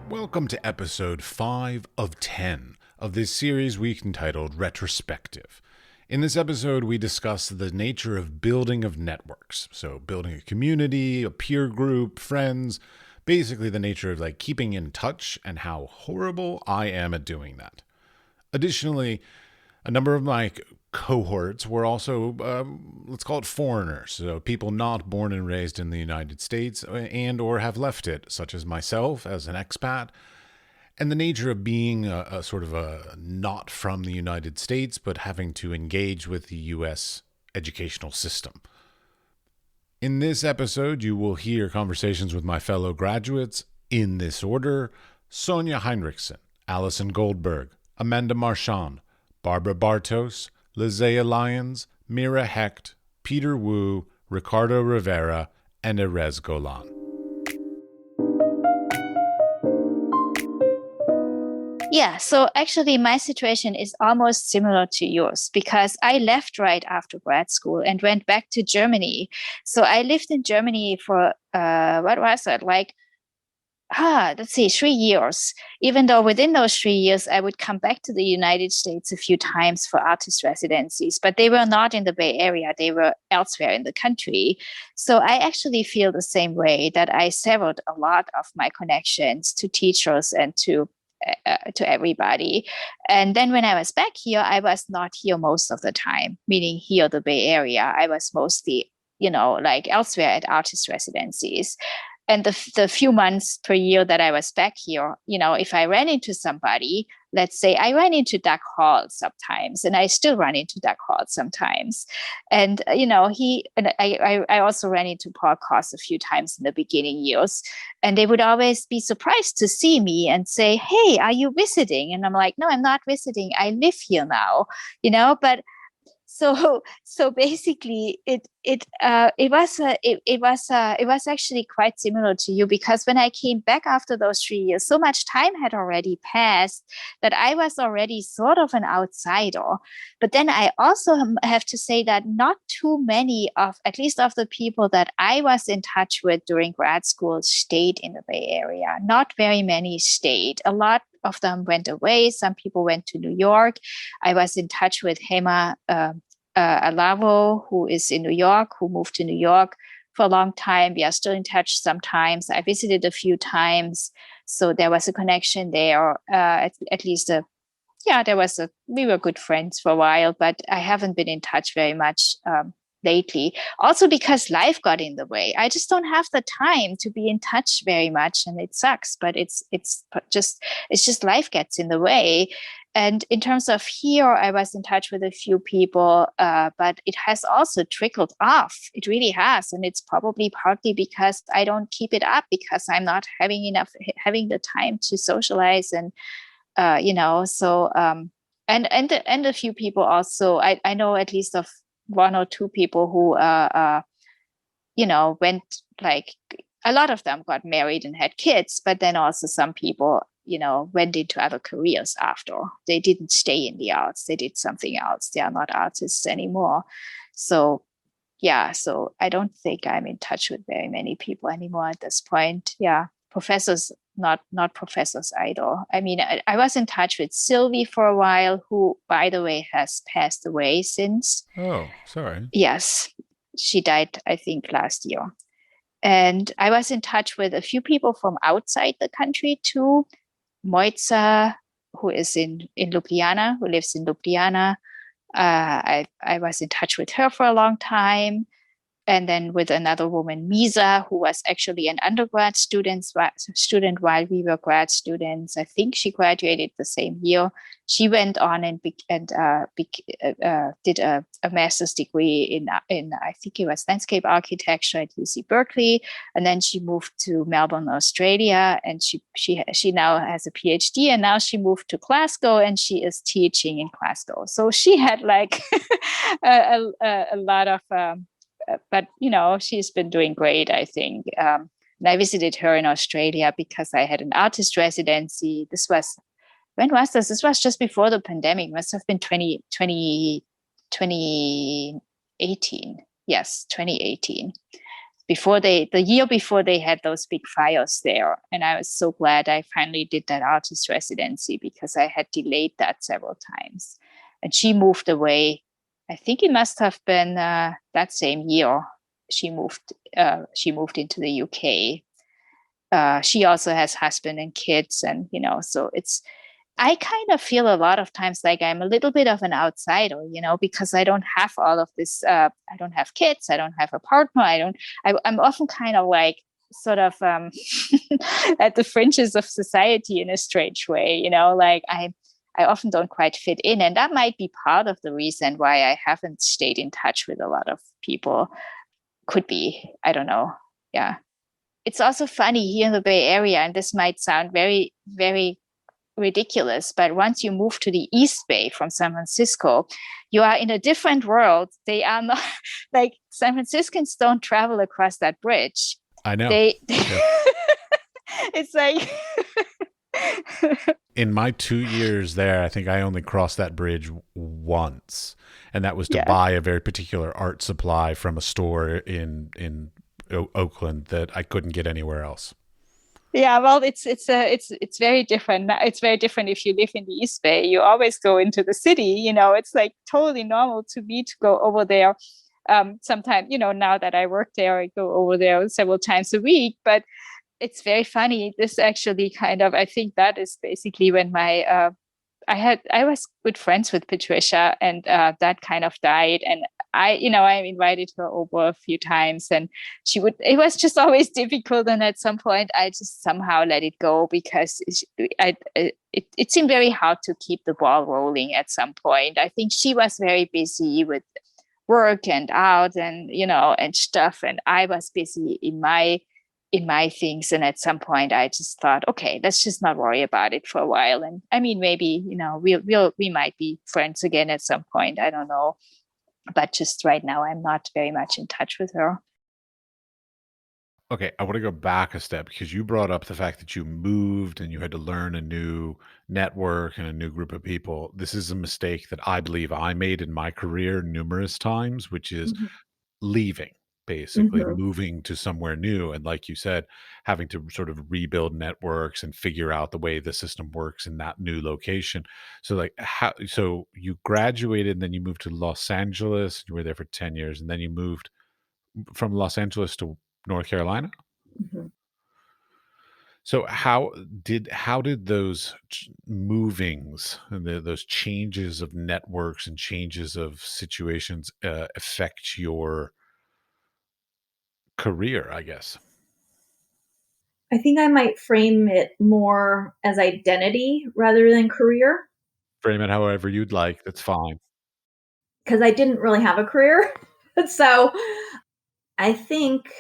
Welcome to episode 5 of 10 of this series we've entitled Retrospective. In this episode, we discuss the nature of building of networks. So building a community, a peer group, friends, basically the nature of keeping in touch and how horrible I am at doing that. Additionally, a number of my cohorts were also, let's call it foreigners, so people not born and raised in the United States and or have left it, such as myself as an expat, and the nature of being a sort of a not from the United States, but having to engage with the U.S. educational system. In this episode, you will hear conversations with my fellow graduates in this order: Sonia Heinrichsen, Alison Goldberg, Amanda Marchand, Barbara Bartos, Lizea Lyons, Mira Hecht, Peter Wu, Ricardo Rivera, and Erez Golan. Yeah, so actually my situation is almost similar to yours because I left right after grad school and went back to Germany. So I lived in Germany for, 3 years, even though within those 3 years, I would come back to the United States a few times for artist residencies, but they were not in the Bay Area. They were elsewhere in the country. So I actually feel the same way, that I severed a lot of my connections to teachers and to everybody. And then when I was back here, I was not here most of the time, meaning here, the Bay Area. I was mostly, elsewhere at artist residencies. And the few months per year that I was back here, if I ran into somebody, let's say I ran into Doug Hall sometimes, and I still run into Doug Hall sometimes. And, I also ran into Paul Koss a few times in the beginning years, and they would always be surprised to see me and say, "Hey, are you visiting?" And I'm like, "No, I'm not visiting. I live here now," but so basically it was actually quite similar to you, because when I came back after those 3 years, so much time had already passed that I was already sort of an outsider. But then I also have to say that not too many at least of the people that I was in touch with during grad school stayed in the Bay Area. Not very many stayed. A lot of them went away. Some people went to New York. I was in touch with Hema Alavo, who is in New York, who moved to New York for a long time. We are still in touch sometimes. I visited a few times. So there was a connection there, we were good friends for a while, but I haven't been in touch very much lately. Also because life got in the way. I just don't have the time to be in touch very much, and it sucks, but it's just life gets in the way. And in terms of here, I was in touch with a few people, but it has also trickled off. It really has. And it's probably partly because I don't keep it up, because I'm not having the time to socialize and, and a few people also, I know at least of one or two people who, went, a lot of them got married and had kids, but then also some people, went into other careers after. They didn't stay in the arts. They did something else. They are not artists anymore. So, so I don't think I'm in touch with very many people anymore at this point. Yeah, professors, not professors either. I mean, I was in touch with Sylvie for a while, who, by the way, has passed away since. Oh, sorry. Yes, she died, I think, last year. And I was in touch with a few people from outside the country too. Moitza, who is in Ljubljana, who lives in Ljubljana. I was in touch with her for a long time. And then with another woman, Misa, who was actually an undergrad student while we were grad students. I think she graduated the same year. She went on and did a master's degree in I think it was landscape architecture at UC Berkeley, and then she moved to Melbourne, Australia, and she now has a PhD, and now she moved to Glasgow and she is teaching in Glasgow. So she had a lot of. But, she's been doing great, I think. And I visited her in Australia because I had an artist residency. This was when was this? This was just before the pandemic. It must have been 2018. Yes, 2018. The year before they had those big fires there. And I was so glad I finally did that artist residency because I had delayed that several times. And she moved away. I think it must have been that same year she moved into the UK. She also has husband and kids, and so I kind of feel a lot of times like I'm a little bit of an outsider, because I don't have all of this. I don't have kids. I don't have a partner. I'm often kind of like sort of at the fringes of society in a strange way, like I often don't quite fit in. And that might be part of the reason why I haven't stayed in touch with a lot of people. Could be. I don't know. Yeah. It's also funny here in the Bay Area, and this might sound very, very ridiculous, but once you move to the East Bay from San Francisco, you are in a different world. They are not like San Franciscans don't travel across that bridge. I know. Yeah. It's like in my 2 years there, I think I only crossed that bridge once, and that was to buy a very particular art supply from a store in Oakland that I couldn't get anywhere else. Yeah, well, it's very different. It's very different if you live in the East Bay. You always go into the city. It's like totally normal to me to go over there. Sometimes, now that I work there, I go over there several times a week. But it's very funny. This actually I think that is basically when I was good friends with Patricia, and that kind of died. And I invited her over a few times, and it was just always difficult. And at some point I just somehow let it go because it seemed very hard to keep the ball rolling at some point. I think she was very busy with work and out and, and stuff. And I was busy in my things. And at some point I just thought, okay, let's just not worry about it for a while. And I mean, maybe, we might be friends again at some point. I don't know. But just right now, I'm not very much in touch with her. Okay, I want to go back a step because you brought up the fact that you moved and you had to learn a new network and a new group of people. This is a mistake that I believe I made in my career numerous times, which is leaving, basically moving to somewhere new. And like you said, having to sort of rebuild networks and figure out the way the system works in that new location. So so you graduated and then you moved to Los Angeles. You were there for 10 years and then you moved from Los Angeles to North Carolina. So how did those movings and those changes of networks and changes of situations affect your career, I guess? I think I might frame it more as identity rather than career. Frame it however you'd like. That's fine. Because I didn't really have a career. So I think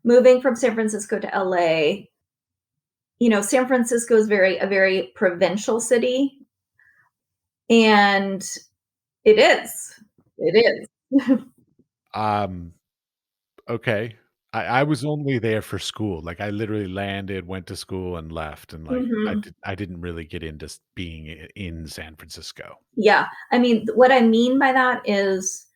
moving from San Francisco to LA, San Francisco is a very provincial city. And it is. It is. Okay. I was only there for school. Like I literally landed, went to school and left. And I didn't really get into being in San Francisco. Yeah. I mean, what I mean by that is,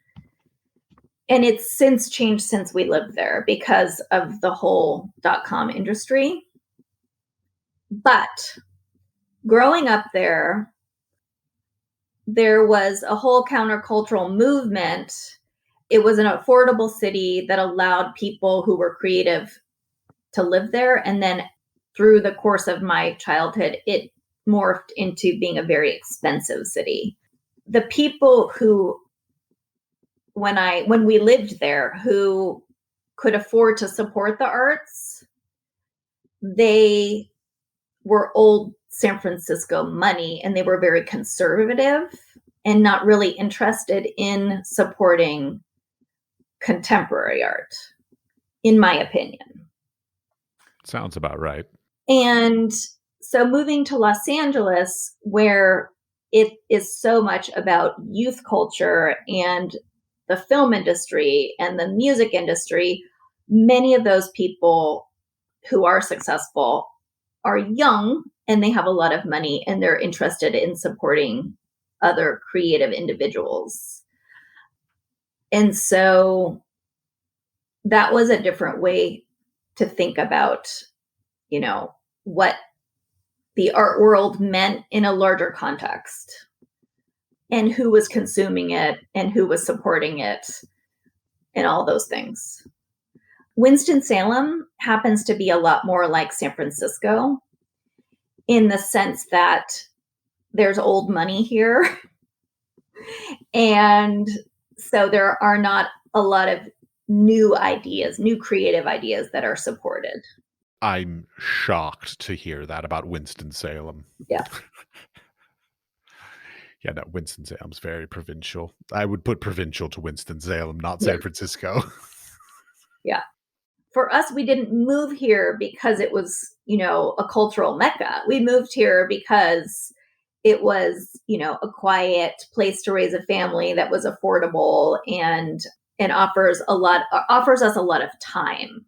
and it's since changed since we lived there because of the whole .com industry. But growing up there was a whole countercultural movement. It was an affordable city that allowed people who were creative to live there. And then through the course of my childhood, it morphed into being a very expensive city. The people who, when we lived there, who could afford to support the arts, they were old San Francisco money, and they were very conservative and not really interested in supporting contemporary art, in my opinion. Sounds about right. And so moving to Los Angeles, where it is so much about youth culture and the film industry and the music industry, many of those people who are successful are young and they have a lot of money and they're interested in supporting other creative individuals. And so that was a different way to think about, what the art world meant in a larger context and who was consuming it and who was supporting it and all those things. Winston-Salem happens to be a lot more like San Francisco in the sense that there's old money here. And so there are not a lot of new ideas, new creative ideas that are supported. I'm shocked to hear that about Winston-Salem. Yeah. Yeah, no, Winston-Salem's very provincial. I would put provincial to Winston-Salem, not San Francisco. Yeah. For us, we didn't move here because it was, a cultural mecca. We moved here because it was, a quiet place to raise a family that was affordable and offers us a lot of time.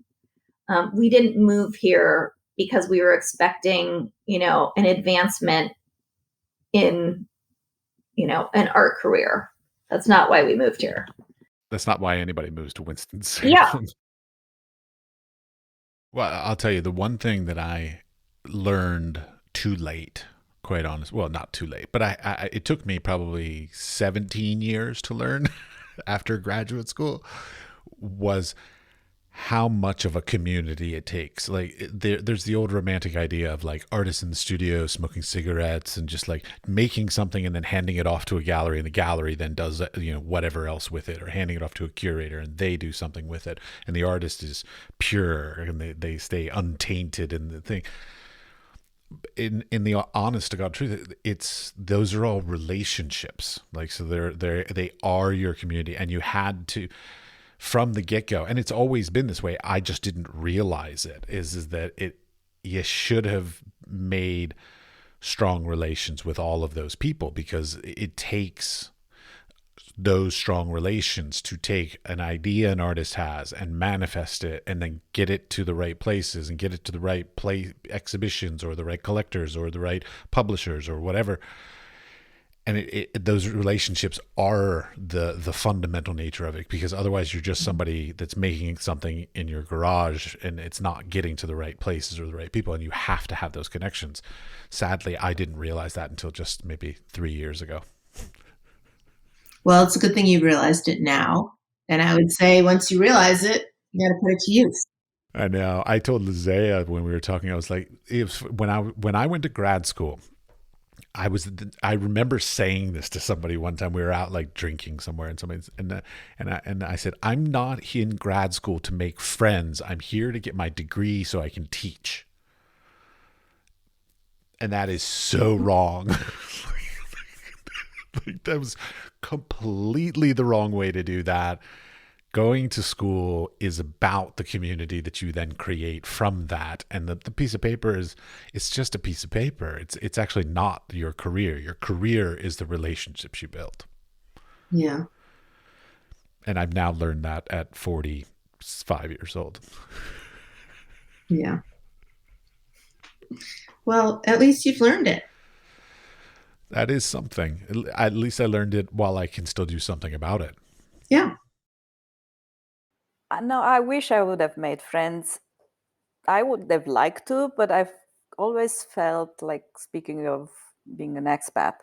We didn't move here because we were expecting, an advancement in, an art career. That's not why we moved here. That's not why anybody moves to Winston-Salem. Yeah. Well, I'll tell you, the one thing that I learned too late, quite honest, well, not too late, but it took me probably 17 years to learn after graduate school, was how much of a community it takes. Like there's the old romantic idea of like artists in the studio smoking cigarettes and just like making something and then handing it off to a gallery, and the gallery then does whatever else with it, or handing it off to a curator and they do something with it, and the artist is pure and they stay untainted in the thing. In the honest to God truth, those are all relationships. Like, so they are your community, and you had to, from the get-go, and it's always been this way, I just didn't realize it, is that you should have made strong relations with all of those people, because it takes those strong relations to take an idea an artist has and manifest it, and then get it to the right places and get it to the right exhibitions, or the right collectors, or the right publishers, or whatever. And those relationships are the fundamental nature of it, because otherwise you're just somebody that's making something in your garage and it's not getting to the right places or the right people, and you have to have those connections. Sadly, I didn't realize that until just maybe 3 years ago. Well, it's a good thing you realized it now. And I would say once you realize it, you got to put it to use. I know. I told Lizea when we were talking, I was like, when I went to grad school, I remember saying this to somebody one time. We were out like drinking somewhere, and I said, I'm not in grad school to make friends. I'm here to get my degree so I can teach. And that is so wrong. Like, that was completely the wrong way to do that. Going to school is about the community that you then create from that, and the piece of paper it's just a piece of paper. It's actually not your career. Your career is the relationships you build. Yeah. And I've now learned that at 45 years old. Yeah. Well, at least you've learned it. That is something. At least I learned it while I can still do something about it. Yeah. No, I wish I would have made friends. I would have liked to, but I've always felt like, speaking of being an expat,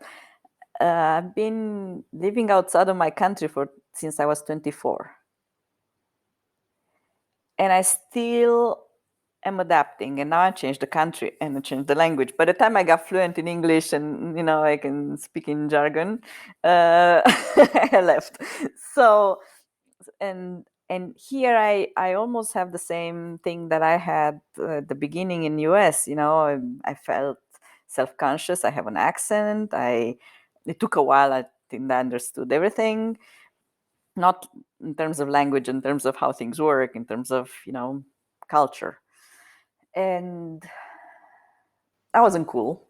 I've been living outside of my country since I was 24. And I still am adapting. And now I changed the country and I changed the language. By the time I got fluent in English and, I can speak in jargon, I left. So, and here I almost have the same thing that I had at the beginning in US. I felt self-conscious. I have an accent. It took a while. I think I understood everything, not in terms of language, in terms of how things work, in terms of, culture. And I wasn't cool.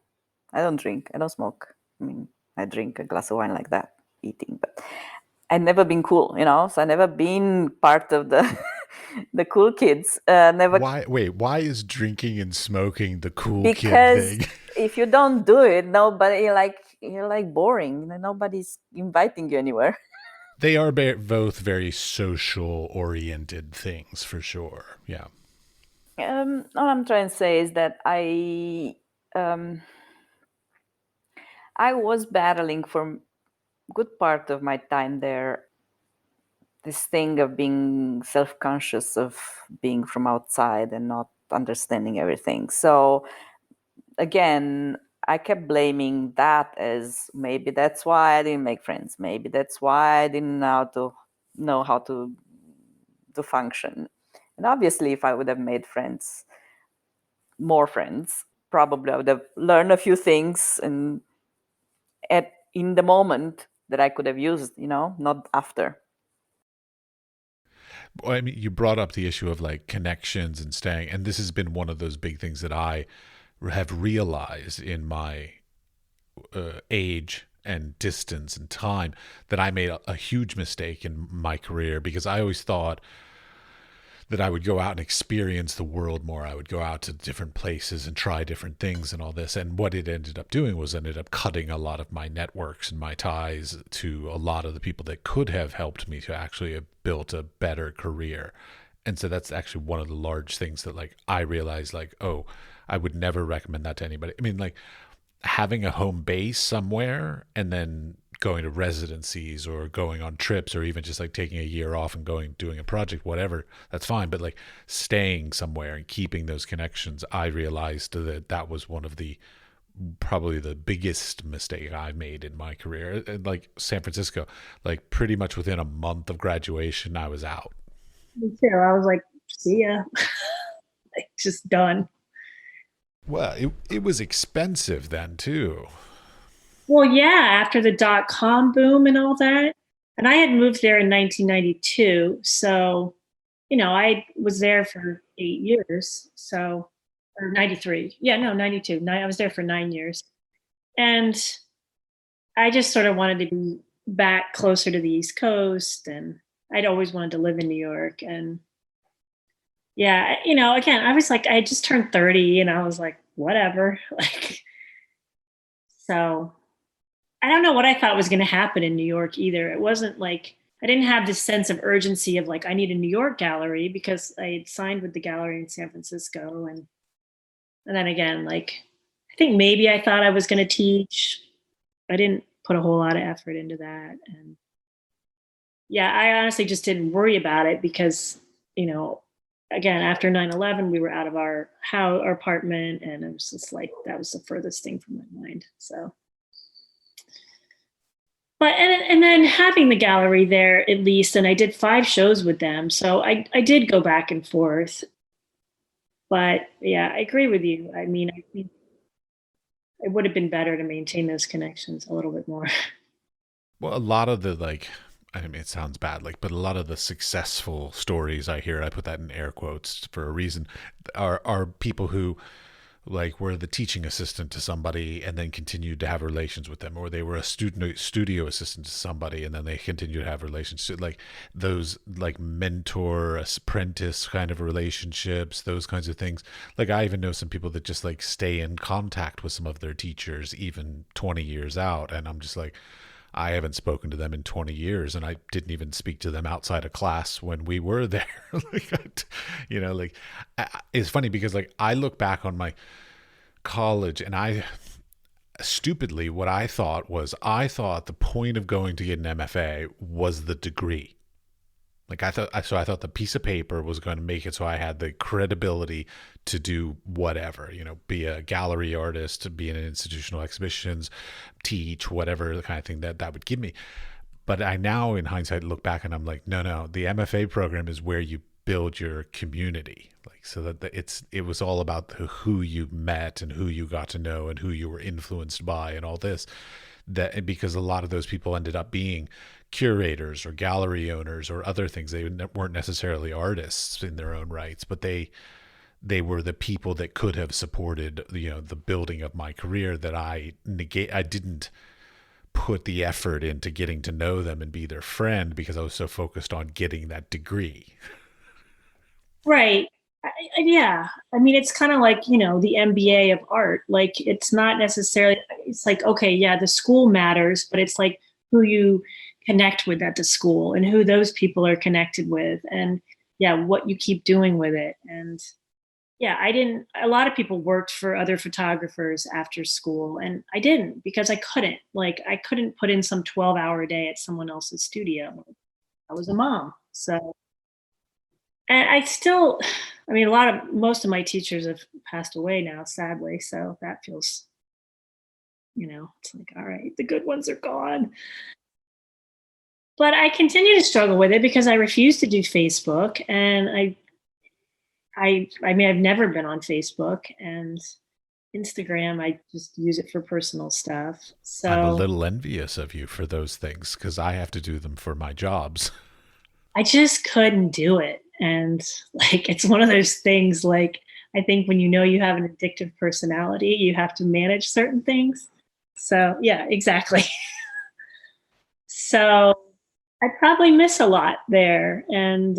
I don't drink. I don't smoke. I mean, I drink a glass of wine like that, eating, but I'd never been cool, so I'd never been part of the the cool kids. Never. Why is drinking and smoking the cool Because kid thing? if you don't do it, nobody you're like boring. Nobody's inviting you anywhere. They are both very social oriented things for sure. Yeah. All I'm trying to say is that I was battling for a good part of my time there this thing of being self-conscious of being from outside and not understanding everything. So again, I kept blaming that as maybe that's why I didn't make friends. Maybe that's why I didn't know how to function. And obviously, if I would have made more friends, probably I would have learned a few things and in the moment that I could have used, not after. Well, I mean, you brought up the issue of like connections and staying, and this has been one of those big things that I have realized in my age and distance and time, that I made a huge mistake in my career, because I always thought that I would go out and experience the world more. I would go out to different places and try different things and all this. And what it ended up doing was ended up cutting a lot of my networks and my ties to a lot of the people that could have helped me to actually have built a better career. And so that's actually one of the large things that like I realized, like, oh, I would never recommend that to anybody. I mean, like having a home base somewhere and then going to residencies or going on trips or even just like taking a year off and doing a project, whatever, that's fine. But like staying somewhere and keeping those connections, I realized that was one of probably the biggest mistake I made in my career. Like San Francisco, like pretty much within a month of graduation, I was out. Me too. I was like, see ya. Like, just done. Well, it was expensive then too. Well, yeah, after the .com boom and all that. And I had moved there in 1992. So, I was there for 8 years. So, or 93. Yeah, no, 92. I was there for 9 years. And I just sort of wanted to be back closer to the East Coast. And I'd always wanted to live in New York. And yeah, again, I was like, I just turned 30 and I was like, whatever. Like, so I don't know what I thought was going to happen in New York either. It wasn't like, I didn't have this sense of urgency of like, I need a New York gallery, because I had signed with the gallery in San Francisco. And then again, like, I think maybe I thought I was going to teach. I didn't put a whole lot of effort into that. And yeah, I honestly just didn't worry about it because, again, after 9/11, we were out of our apartment, and it was just like, that was the furthest thing from my mind. So, but, and then having the gallery there at least, and I did 5 shows with them. So I did go back and forth, but yeah, I agree with you. I mean, I think it would have been better to maintain those connections a little bit more. Well, a lot of the I mean, it sounds bad, but a lot of the successful stories I hear, I put that in air quotes for a reason, are people who were the teaching assistant to somebody and then continued to have relations with them, or they were a studio assistant to somebody and then they continued to have relations to those mentor apprentice kind of relationships, those kinds of things. I even know some people that just stay in contact with some of their teachers even 20 years out, and I'm just like, I haven't spoken to them in 20 years, and I didn't even speak to them outside of class when we were there. It's funny because I look back on my college, and stupidly, what I thought the point of going to get an MFA was the degree. I thought the piece of paper was going to make it so I had the credibility to do whatever, be a gallery artist, be in institutional exhibitions, teach, whatever the kind of thing that would give me. But I now, in hindsight, look back and I'm like, no, the MFA program is where you build your community. So that it was all about who you met and who you got to know and who you were influenced by and all this. That because a lot of those people ended up being curators or gallery owners or other things. They weren't necessarily artists in their own rights, but they were the people that could have supported the building of my career that I didn't put the effort into getting to know them and be their friend because I was so focused on getting that degree. Right. Yeah. I mean, it's kind of like, the MBA of art. Like, it's not necessarily, it's like, okay, yeah, the school matters, but it's like who you connect with at the school and who those people are connected with. And yeah, what you keep doing with it. And yeah, a lot of people worked for other photographers after school, and I didn't because I couldn't. Like, I couldn't put in some 12-hour day at someone else's studio. I was a mom. So, and I mean, most of my teachers have passed away now, sadly. So that feels, it's like, all right, the good ones are gone. But I continue to struggle with it because I refuse to do Facebook, and I mean, I've never been on Facebook, and Instagram, I just use it for personal stuff. I'm a So little envious of you for those things because I have to do them for my jobs. I just couldn't do it. And like, it's one of those things, like, I think when you have an addictive personality, you have to manage certain things. So, yeah, exactly. So I probably miss a lot there. And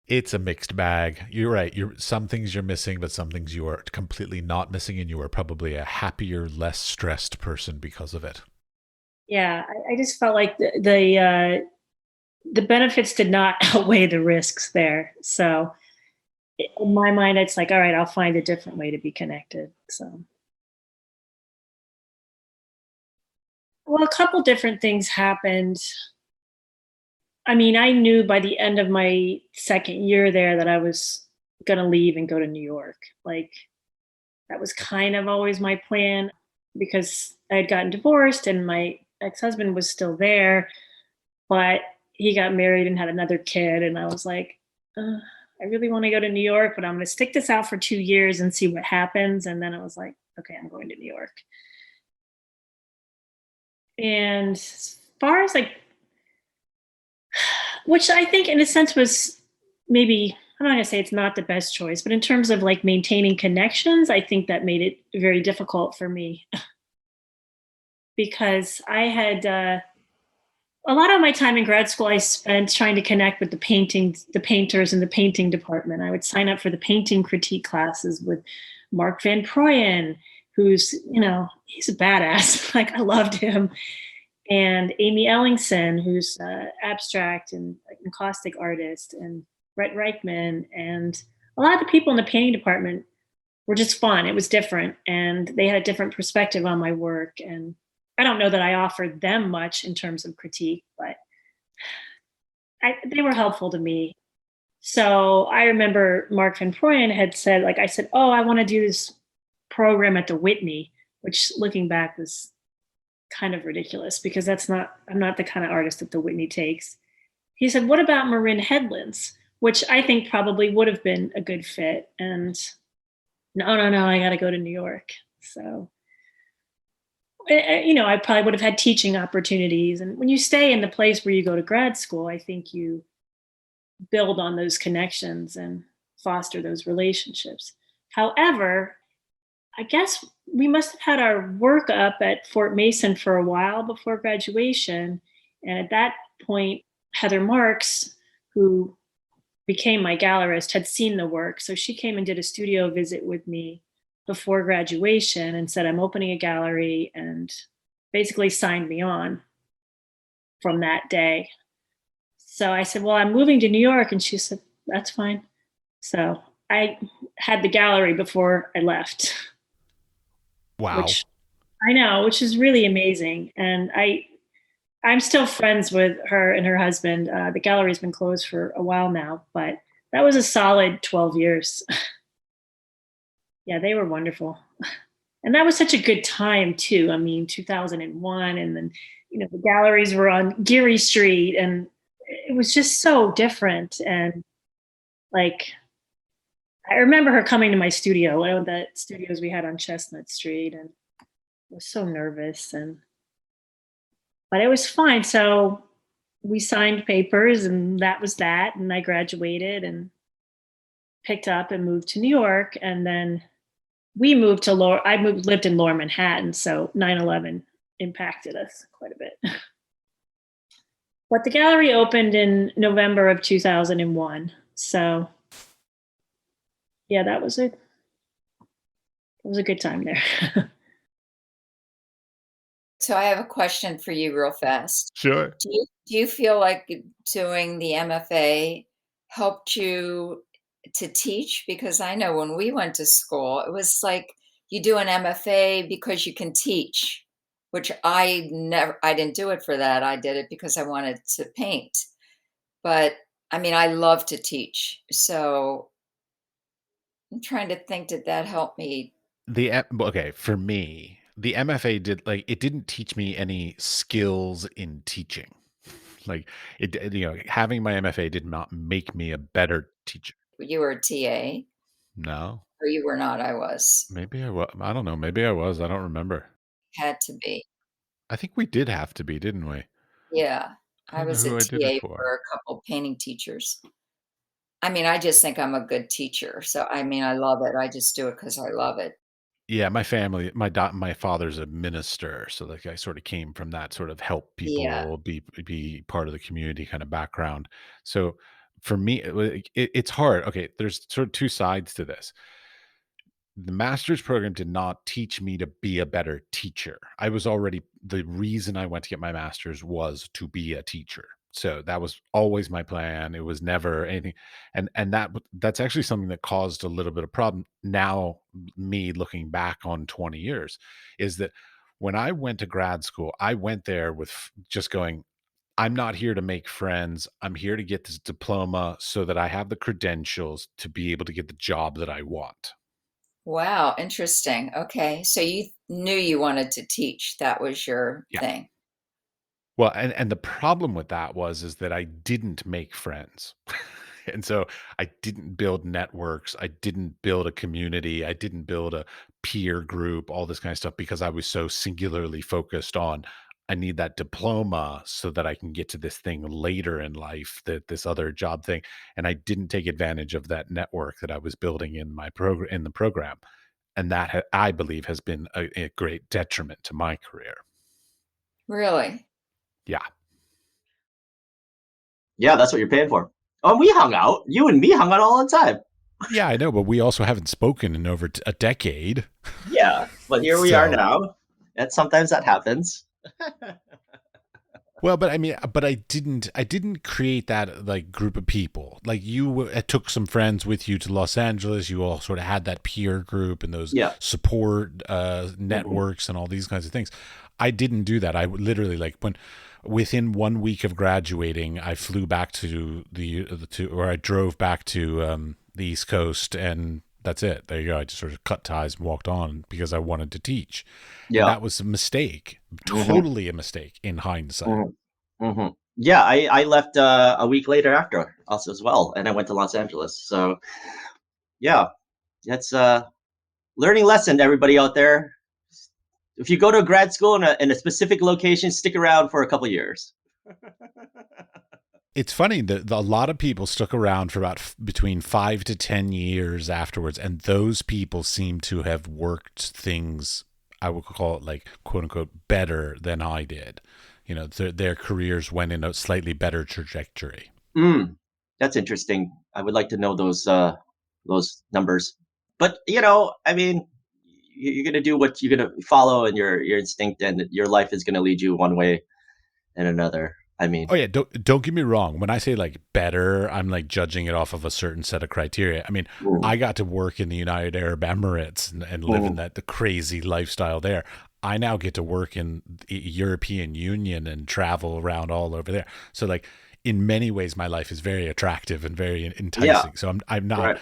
It's a mixed bag. You're right. Some things you're missing, but some things you are completely not missing, and you are probably a happier, less stressed person because of it. yeah, I just felt like the benefits did not outweigh the risks there. So in my mind, it's like, all right, I'll find a different way to be connected. So, well, a couple different things happened. I mean, I knew by the end of my second year there that I was going to leave and go to New York. Like, that was kind of always my plan because I had gotten divorced and my ex husband was still there, but he got married and had another kid. And I was like, I really want to go to New York, but I'm going to stick this out for 2 years and see what happens. And then I was like, okay, I'm going to New York. And as far as like, which I think in a sense was maybe, I'm not going to say it's not the best choice, but in terms of like maintaining connections, I think that made it very difficult for me because I had a lot of my time in grad school I spent trying to connect with the painters in the painting department. I would sign up for the painting critique classes with Mark Van Proyen, who's, he's a badass. Like, I loved him. And Amy Ellingson, who's abstract and encaustic artist, and Brett Reichman, and a lot of the people in the painting department were just fun. It was different, and they had a different perspective on my work. And I don't know that I offered them much in terms of critique, but they were helpful to me. So I remember Mark Van Proyen had said, like, I said, oh, I want to do this program at the Whitney, which looking back was kind of ridiculous because I'm not the kind of artist that the Whitney takes. He said, what about Marin Headlands? Which I think probably would have been a good fit. And no, I got to go to New York. So, I probably would have had teaching opportunities. And when you stay in the place where you go to grad school, I think you build on those connections and foster those relationships. However, I guess we must have had our work up at Fort Mason for a while before graduation. And at that point, Heather Marks, who became my gallerist, had seen the work. So she came and did a studio visit with me before graduation and said, I'm opening a gallery, and basically signed me on from that day. So I said, well, I'm moving to New York. And she said, that's fine. So I had the gallery before I left. Wow. Which I know, which is really amazing. And I'm still friends with her and her husband. The gallery's been closed for a while now, but that was a solid 12 years. Yeah, they were wonderful. And that was such a good time too. I mean, 2001, and then, the galleries were on Geary Street, and it was just so different. And like, I remember her coming to my studio, one of the studios we had on Chestnut Street, and I was so nervous, but it was fine. So we signed papers, and that was that. And I graduated and picked up and moved to New York. And then we moved to lived in Lower Manhattan. So 9/11 impacted us quite a bit. But the gallery opened in November of 2001. So yeah, that was a good time there. So I have a question for you real fast. Sure. Do you feel like doing the MFA helped you to teach? Because I know when we went to school, it was like you do an MFA because you can teach, which I didn't do it for that. I did it because I wanted to paint. But I mean, I love to teach. So I'm trying to think, did that help me? Okay, for me, the MFA didn't teach me any skills in teaching. Like having my MFA did not make me a better teacher. You were a TA No, or you were not? I was. maybe I was. I don't know. Maybe I was. I don't remember. Had to be. I think we did have to be, didn't we? Yeah. I I don't know was a who I did it TA for. for a couple painting teachers. I mean, I just think I'm a good teacher. So, I mean, I love it. I just do it because I love it. Yeah, my family, my father's a minister, so like I sort of came from that sort of help Yeah. people be part of the community kind of background. So for me, it's hard. Okay, there's sort of two sides to this. The master's program did not teach me to be a better teacher. The reason I went to get my master's was to be a teacher. So that was always my plan. It was never anything. And that's actually something that caused a little bit of problem now, me looking back on 20 years, is that when I went to grad school, I went there with just going, I'm not here to make friends. I'm here to get this diploma so that I have the credentials to be able to get the job that I want. Wow. Interesting. Okay. So you knew you wanted to teach. That was your Yeah. thing. Well, and the problem with that is that I didn't make friends. And so I didn't build networks. I didn't build a community. I didn't build a peer group, all this kind of stuff, because I was so singularly focused on, I need that diploma so that I can get to this thing later in life, this other job thing. And I didn't take advantage of that network that I was building in the program. And that I believe has been a great detriment to my career. Really? Yeah. Yeah, that's what you're paying for. Oh, we hung out. You and me hung out all the time. Yeah, I know, but we also haven't spoken in over a decade. Yeah, but here we are now. And sometimes that happens. Well, but I mean, I didn't create that like group of people. Like you took some friends with you to Los Angeles. You all sort of had that peer group and those support networks and all these kinds of things. I didn't do that. I literally within 1 week of graduating, I flew back to I drove back to the East Coast, and that's it. There you go. I just sort of cut ties and walked on because I wanted to teach. Yeah, and that was a mistake. Totally a mistake in hindsight. Yeah, I left a week later after us as well, and I went to Los Angeles. So, yeah, that's a learning lesson to everybody out there. If you go to grad school in a specific location, stick around for a couple years. It's funny that a lot of people stuck around for about between 5 to 10 years afterwards, and those people seem to have worked things, I would call it like, quote unquote, better than I did. You know, their careers went in a slightly better trajectory. That's interesting. I would like to know those numbers. But, I mean, you're going to do what you're going to follow, and your instinct, and your life is going to lead you one way and another. I mean, oh yeah, don't get me wrong. When I say like better, I'm like judging it off of a certain set of criteria. I mean, I got to work in the United Arab Emirates and live in the crazy lifestyle there. I now get to work in the European Union and travel around all over there. So like in many ways, my life is very attractive and very enticing. Yeah. So I'm not, right.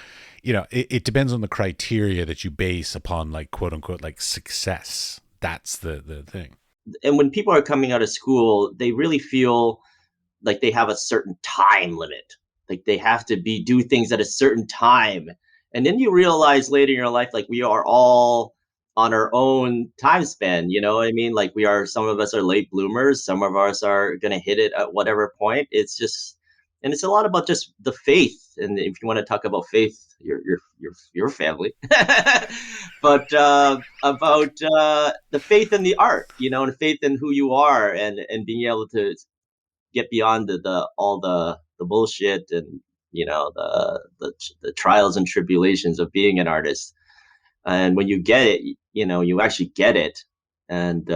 It depends on the criteria that you base upon, like, quote unquote, like success. That's the thing. And when people are coming out of school, they really feel like they have a certain time limit. Like they have to do things at a certain time. And then you realize later in your life, like we are all on our own time span. You know what I mean? Like some of us are late bloomers. Some of us are going to hit it at whatever point. It's just, and it's a lot about just the faith. And if you want to talk about faith, your family, but about the faith in the art, and faith in who you are, and being able to get beyond all the bullshit and the trials and tribulations of being an artist. And when you get it, you actually get it, and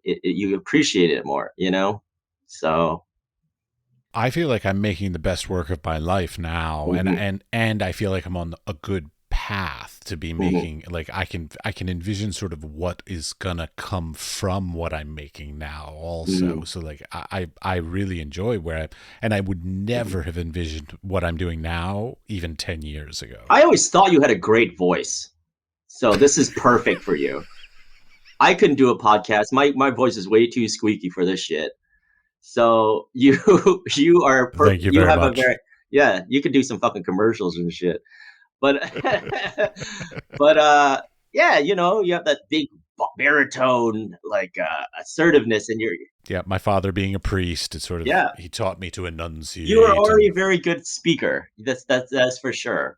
you appreciate it more, So I feel like I'm making the best work of my life now, and I feel like I'm on a good path to be making, like I can envision sort of what is gonna come from what I'm making now also. So like I really enjoy and I would never have envisioned what I'm doing now even 10 years ago. I always thought you had a great voice, so this is perfect for you. I couldn't do a podcast. My voice is way too squeaky for this shit. So you are Thank you very much. You could do some fucking commercials and shit. But yeah, you have that big baritone like assertiveness in your. Yeah, my father being a priest, it's sort of he taught me to enunciate. You are already a very good speaker. That's for sure.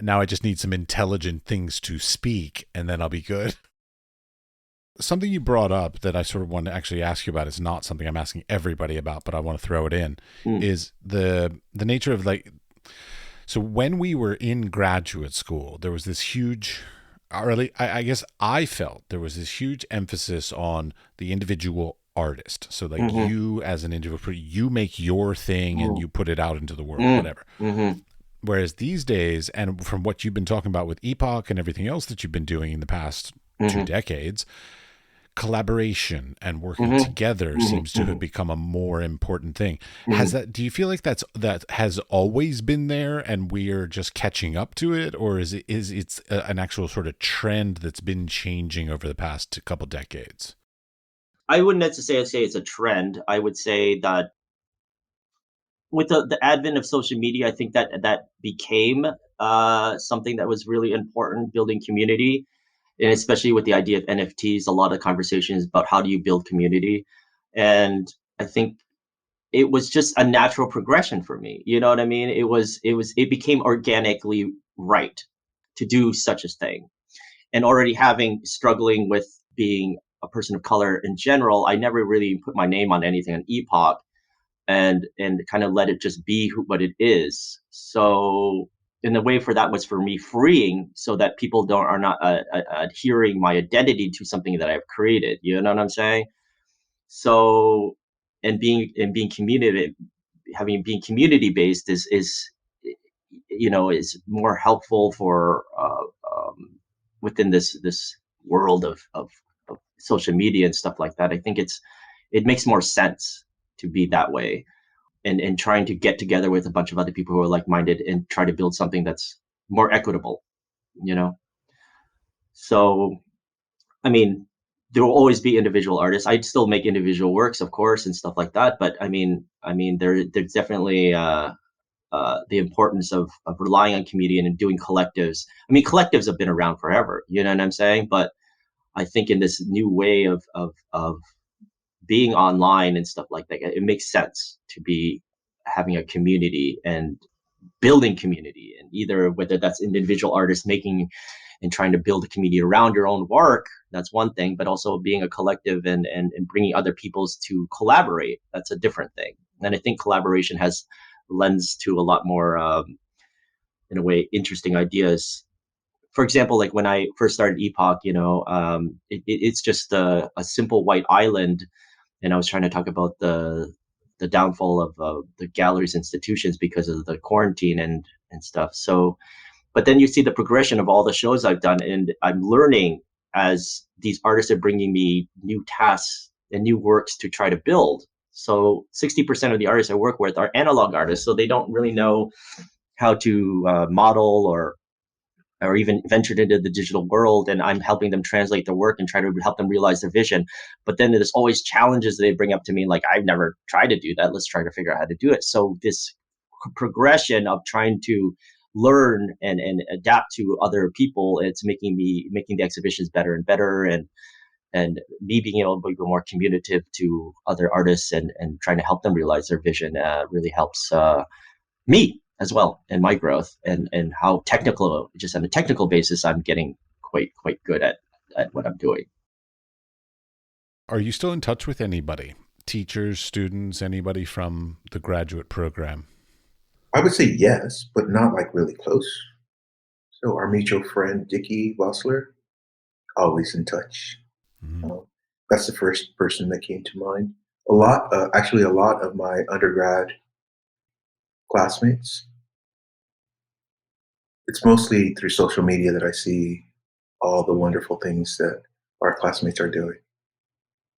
Now I just need some intelligent things to speak, and then I'll be good. Something you brought up that I sort of want to actually ask you about is not something I'm asking everybody about, but I want to throw it in, is the nature of like, so when we were in graduate school, there was this huge, I guess I felt there was this huge emphasis on the individual artist. So like you as an individual, you make your thing and you put it out into the world, whatever. Whereas these days, and from what you've been talking about with Epoch and everything else that you've been doing in the past 2 decades, collaboration and working together seems to have become a more important thing. Do you feel like that has always been there and we're just catching up to it, or is it an actual sort of trend that's been changing over the past couple decades? I wouldn't necessarily say it's a trend. I would say that with the advent of social media, I think that became something that was really important, building community. And especially with the idea of NFTs, a lot of conversations about how do you build community. And I think it was just a natural progression for me. You know what I mean? It became organically right to do such a thing. And already struggling with being a person of color in general, I never really put my name on anything on Epoch and kind of let it just be what it is. So in the way for that was for me freeing, so that people are not adhering my identity to something that I've created. You know what I'm saying? So, and being community, being community based is more helpful for within this world of social media and stuff like that. I think it makes more sense to be that way. And trying to get together with a bunch of other people who are like-minded and try to build something that's more equitable, So, I mean, there will always be individual artists. I'd still make individual works, of course, and stuff like that. But I mean, there's definitely the importance of relying on community and doing collectives. I mean, collectives have been around forever. You know what I'm saying? But I think in this new way of being online and stuff like that, it makes sense to be having a community and building community, and either whether that's individual artists making and trying to build a community around your own work, that's one thing, but also being a collective and bringing other peoples to collaborate, that's a different thing. And I think collaboration lends to a lot more, in a way, interesting ideas. For example, like when I first started Epoch, it's just a simple white island. And I was trying to talk about the downfall of the galleries institutions because of the quarantine and stuff. So, but then you see the progression of all the shows I've done, and I'm learning as these artists are bringing me new tasks and new works to try to build. So 60% of the artists I work with are analog artists, so they don't really know how to model or even ventured into the digital world, and I'm helping them translate their work and try to help them realize their vision. But then there's always challenges they bring up to me, like, I've never tried to do that. Let's try to figure out how to do it. So this progression of trying to learn and adapt to other people, it's making the exhibitions better and better, and me being able to be more communicative to other artists and trying to help them realize their vision really helps me as well, and my growth, and how technical, just on a technical basis, I'm getting quite good at what I'm doing. Are you still in touch with anybody? Teachers, students, anybody from the graduate program? I would say yes, but not like really close. So our mutual friend Dickie Vossler, always in touch. Mhm. That's the first person that came to mind. Actually, a lot of my undergrad classmates. It's mostly through social media that I see all the wonderful things that our classmates are doing.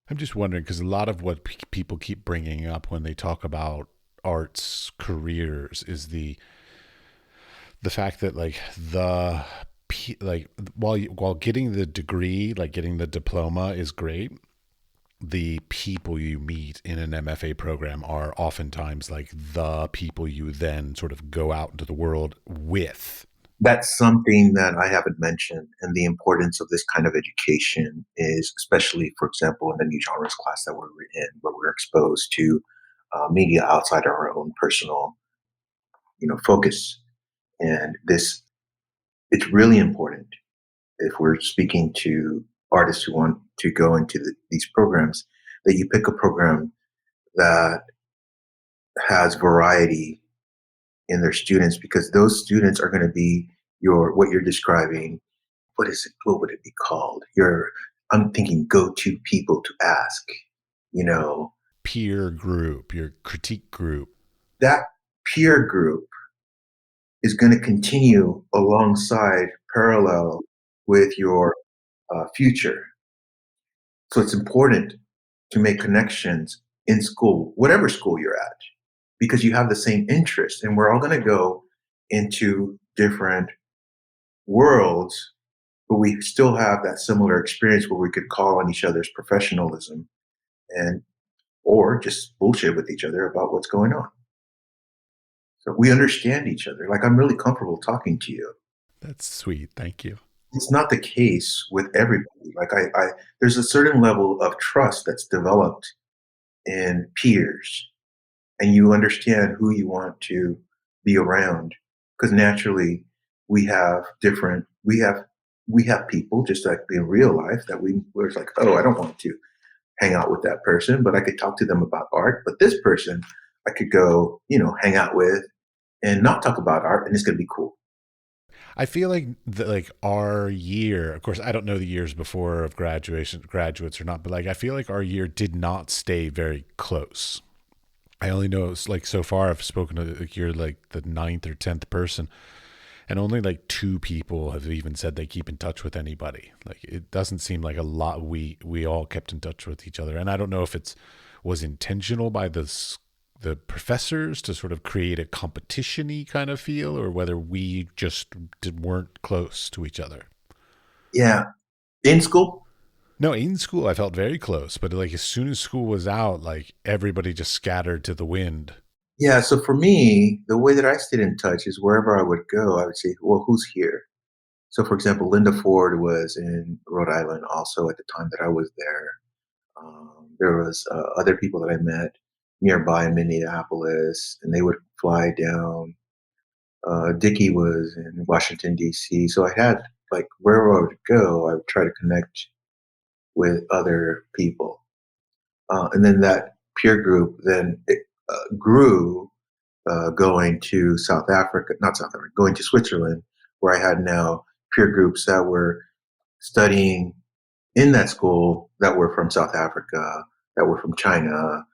I'm just wondering because a lot of what people keep bringing up when they talk about arts careers is the fact that like while getting the degree, like getting the diploma is great, the people you meet in an MFA program are oftentimes like the people you then sort of go out into the world with. That's something that I haven't mentioned, and the importance of this kind of education is, especially, for example, in the new genres class that we're in, where we're exposed to media outside our own personal, focus. And it's really important if we're speaking to artists who want to go into these programs, that you pick a program that has variety in their students, because those students are going to be what you're describing. What would it be called? I'm thinking go-to people to ask, Peer group, your critique group. that peer group is going to continue alongside parallel with your future. So it's important to make connections in school, whatever school you're at, because you have the same interest, and we're all going to go into different worlds, but we still have that similar experience where we could call on each other's professionalism and or just bullshit with each other about what's going on. So we understand each other. Like, I'm really comfortable talking to you. That's sweet. Thank you. It's not the case with everybody. Like there's a certain level of trust that's developed in peers, and you understand who you want to be around, because naturally we have people, just like in real life, that we're like, oh, I don't want to hang out with that person, but I could talk to them about art. But this person I could go, hang out with and not talk about art, and it's going to be cool. I feel like our year, of course, I don't know the years before of graduates or not, but like I feel like our year did not stay very close. I only know it's like so far I've spoken to like you're like the 9th or 10th person, and only like 2 people have even said they keep in touch with anybody. Like it doesn't seem like a lot. We all kept in touch with each other, and I don't know if was intentional by the professors to sort of create a competition-y kind of feel, or whether we just weren't close to each other. Yeah. In school? No, in school I felt very close, but like as soon as school was out, like everybody just scattered to the wind. Yeah, so for me, the way that I stayed in touch is wherever I would go, I would say, well, who's here? So, for example, Linda Ford was in Rhode Island also at the time that I was there. There was other people that I met nearby in Minneapolis, and they would fly down. Dickie was in Washington, D.C. So I had, like, wherever I would go, I would try to connect with other people. And then that peer group grew, going to going to Switzerland, where I had now peer groups that were studying in that school that were from South Africa, that were from China.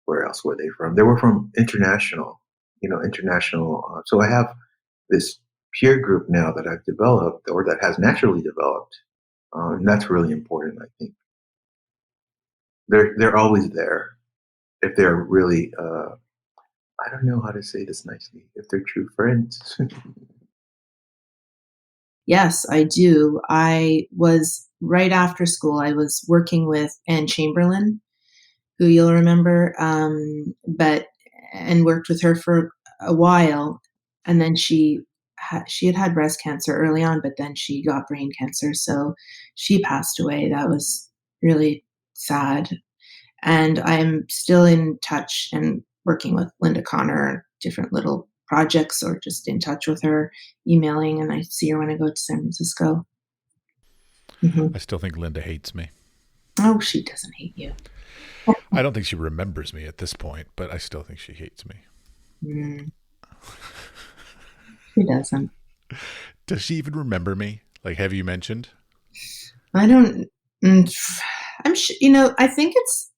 Where else were they from? They were from international. So I have this peer group now that I've developed, or that has naturally developed, and that's really important. I think they're always there if they're really. I don't know how to say this nicely. If they're true friends. Yes, I do. I was right after school, I was working with Anne Chamberlain, who you'll remember, and worked with her for a while. And then she had breast cancer early on, but then she got brain cancer. So she passed away. That was really sad. And I'm still in touch and working with Linda Connor, different little projects, or just in touch with her, emailing, and I see her when I go to San Francisco. I still think Linda hates me. Oh, she doesn't hate you. I don't think she remembers me at this point, but I still think she hates me. She doesn't. Does she even remember me? Like, have you mentioned? I don't. I'm sure. I think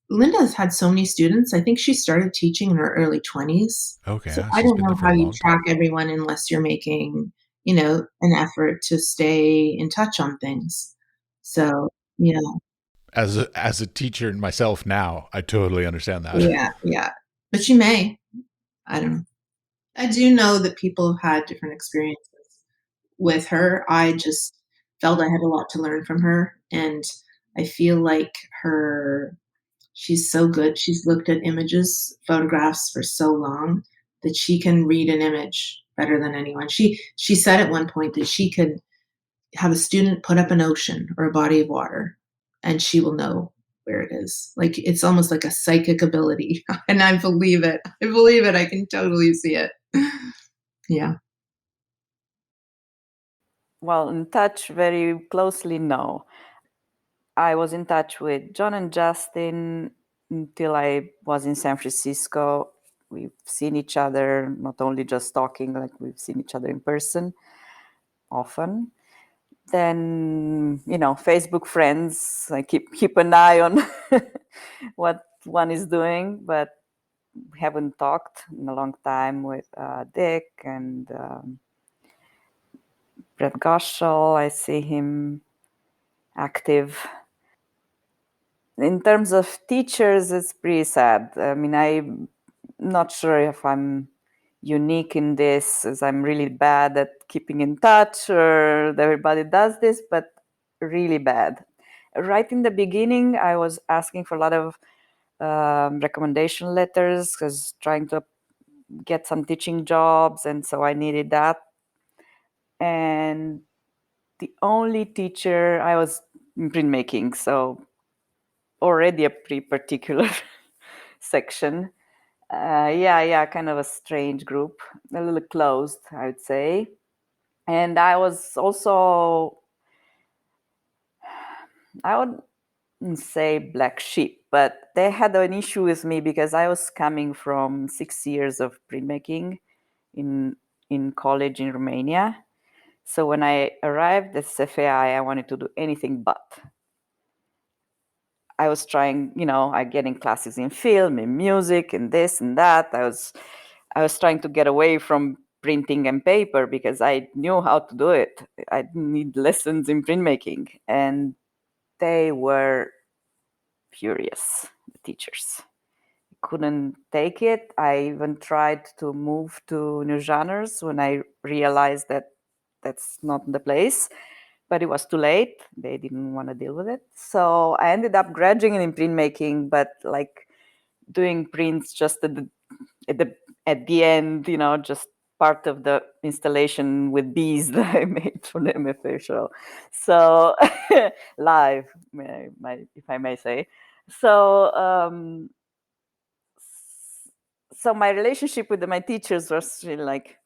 Linda's had so many students. I think she started teaching in her early 20s. Okay, So I she's don't been know there for how a you long track time. everyone unless you're making, an effort to stay in touch on things. So yeah, As a teacher myself now, I totally understand that. yeah. But she may. I don't know. I do know that people have had different experiences with her. I just felt I had a lot to learn from her, and I feel like she's so good. She's looked at photographs for so long that she can read an image better than anyone. She said at one point that she could have a student put up an ocean or a body of water and she will know where it is. Like it's almost like a psychic ability. And I believe it. I believe it. I can totally see it. Yeah. Well, in touch very closely, no. I was in touch with John and Justin until I was in San Francisco. We've seen each other, not only just talking, like we've seen each other in person often. Then, Facebook friends, I keep an eye on what one is doing, but we haven't talked in a long time with Dick and Brett Goschel. I see him active. In terms of teachers, it's pretty sad. I mean, I'm not sure if I'm unique in this, as I'm really bad at keeping in touch, or everybody does this, but really bad. Right in the beginning, I was asking for a lot of recommendation letters because trying to get some teaching jobs, and so I needed that. And the only teacher I was in printmaking, so already a pretty particular section. Yeah, kind of a strange group, a little closed, I would say. And I was also, I wouldn't say black sheep, but they had an issue with me because I was coming from 6 years of printmaking in college in Romania. So when I arrived at CFAI, I wanted to do anything but. I was trying, I getting classes in film, in music, and this and that. I was trying to get away from printing and paper because I knew how to do it. I didn't need lessons in printmaking, and they were furious. The teachers couldn't take it. I even tried to move to new genres when I realized that that's not the place. But it was too late. They didn't want to deal with it. So I ended up graduating in printmaking, but like doing prints just at the at the end, just part of the installation with bees that I made for the MFA show. So live, if I may say. So so my relationship with my teachers was really like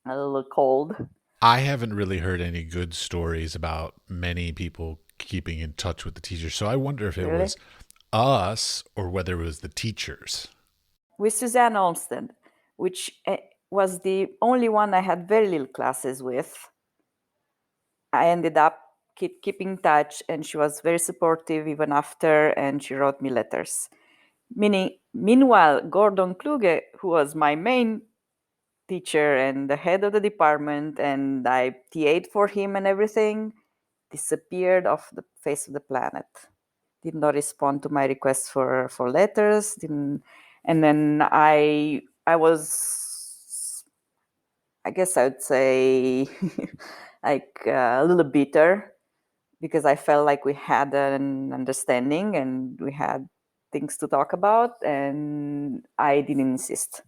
a little cold. I haven't really heard any good stories about many people keeping in touch with the teachers. So I wonder if it Really? was us or whether it was the teachers. With Suzanne Olmsted, which was the only one I had very little classes with. I ended up keeping in touch, and she was very supportive even after, and she wrote me letters. Meanwhile, Gordon Kluge, who was my main teacher and the head of the department, and I TA'd for him and everything, disappeared off the face of the planet. Did not respond to my requests for letters. Didn't, and then I was, I guess I would say, like a little bitter because I felt like we had an understanding and we had things to talk about, and I didn't insist.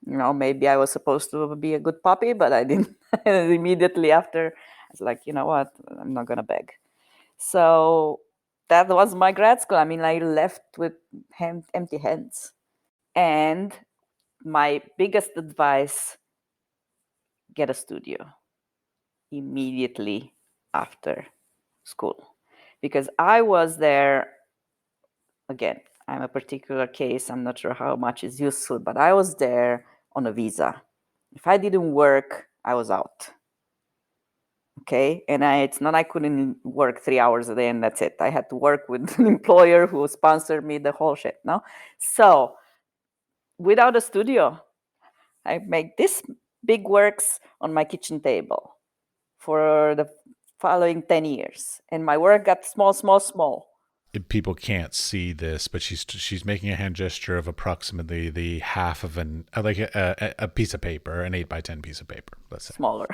Maybe I was supposed to be a good puppy, but I didn't. Immediately after, I was like, you know what? I'm not gonna beg. So that was my grad school. I mean, I left with empty hands. And my biggest advice: get a studio immediately after school, because I was there. Again, I'm a particular case. I'm not sure how much is useful, but I was there on a visa. If I didn't work, I was out. Okay, and it's not I couldn't work 3 hours a day and that's it. I had to work with an employer who sponsored me the whole shit. No, so without a studio, I make this big works on my kitchen table for the following 10 years, and my work got small. People can't see this, but she's making a hand gesture of approximately the half of an like a piece of paper, an 8x10 piece of paper. Let's say Smaller.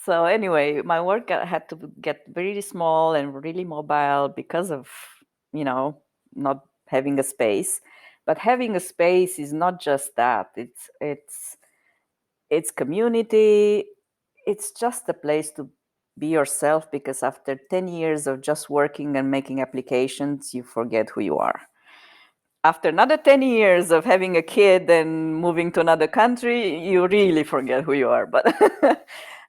So anyway, my work had to get really small and really mobile because of, not having a space. But having a space is not just that. It's community. It's just a place to be yourself, because after 10 years of just working and making applications, you forget who you are. After another 10 years of having a kid and moving to another country, you really forget who you are.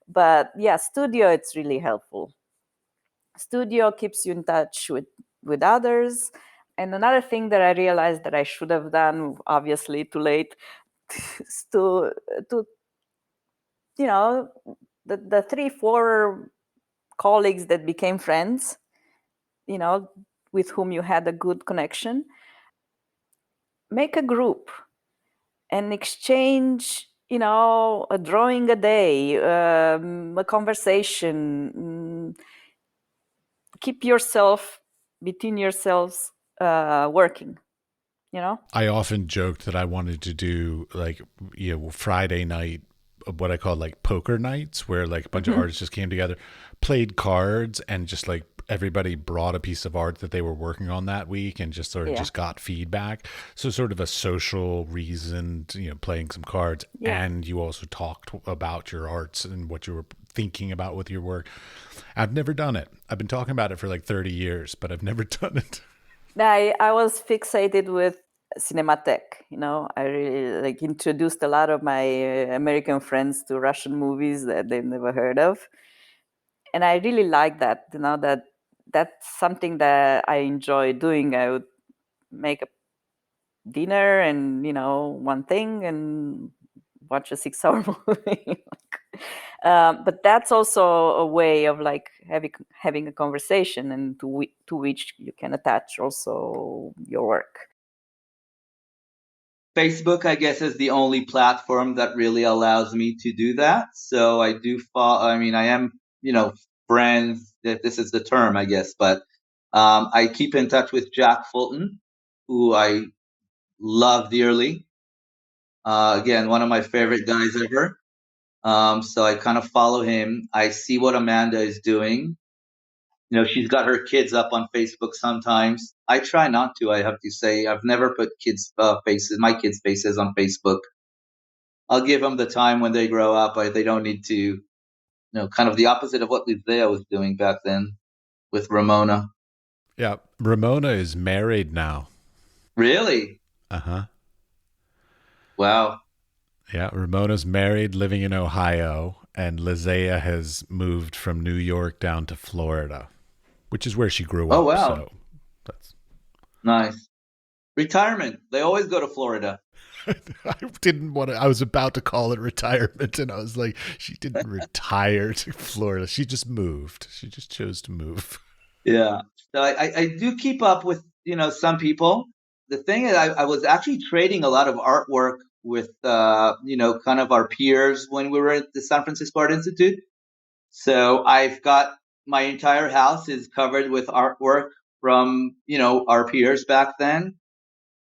But yeah, studio, it's really helpful. Studio keeps you in touch with others. And another thing that I realized that I should have done, obviously too late, is to the 3-4 colleagues that became friends, with whom you had a good connection, make a group and exchange, a drawing a day, a conversation. Keep yourself between yourselves working, I often joked that I wanted to do like Friday night, what I call like poker nights, where like a bunch of artists just came together, played cards, and just like everybody brought a piece of art that they were working on that week and just sort of just got feedback. So sort of a social reason to, playing some cards. Yeah. And you also talked about your arts and what you were thinking about with your work. I've never done it. I've been talking about it for like 30 years, but I've never done it. I was fixated with Cinematheque. I really introduced a lot of my American friends to Russian movies that they've never heard of. And I really like that, that's something that I enjoy doing. I would make a dinner and, one thing and watch a 6-hour movie. But that's also a way of having a conversation, and to which you can attach also your work. Facebook, I guess, is the only platform that really allows me to do that. So I do follow, I am, friends, if this is the term, I guess, but I keep in touch with Jack Fulton, who I love dearly. Again, one of my favorite guys ever. So I kind of follow him. I see what Amanda is doing. She's got her kids up on Facebook sometimes. I try not to, I have to say. I've never put my kids' faces on Facebook. I'll give them the time when they grow up. They don't need to, kind of the opposite of what Lizea was doing back then with Ramona. Yeah, Ramona is married now. Really? Uh-huh. Wow. Yeah, Ramona's married, living in Ohio, and Lizea has moved from New York down to Florida, which is where she grew up. Oh, wow. So that's nice. Retirement. They always go to Florida. I was about to call it retirement, and I was like, she didn't retire to Florida. She just moved. She just chose to move. Yeah. So I do keep up with, some people. The thing is, I was actually trading a lot of artwork with, kind of our peers when we were at the San Francisco Art Institute. So I've got my entire house is covered with artwork from, our peers back then.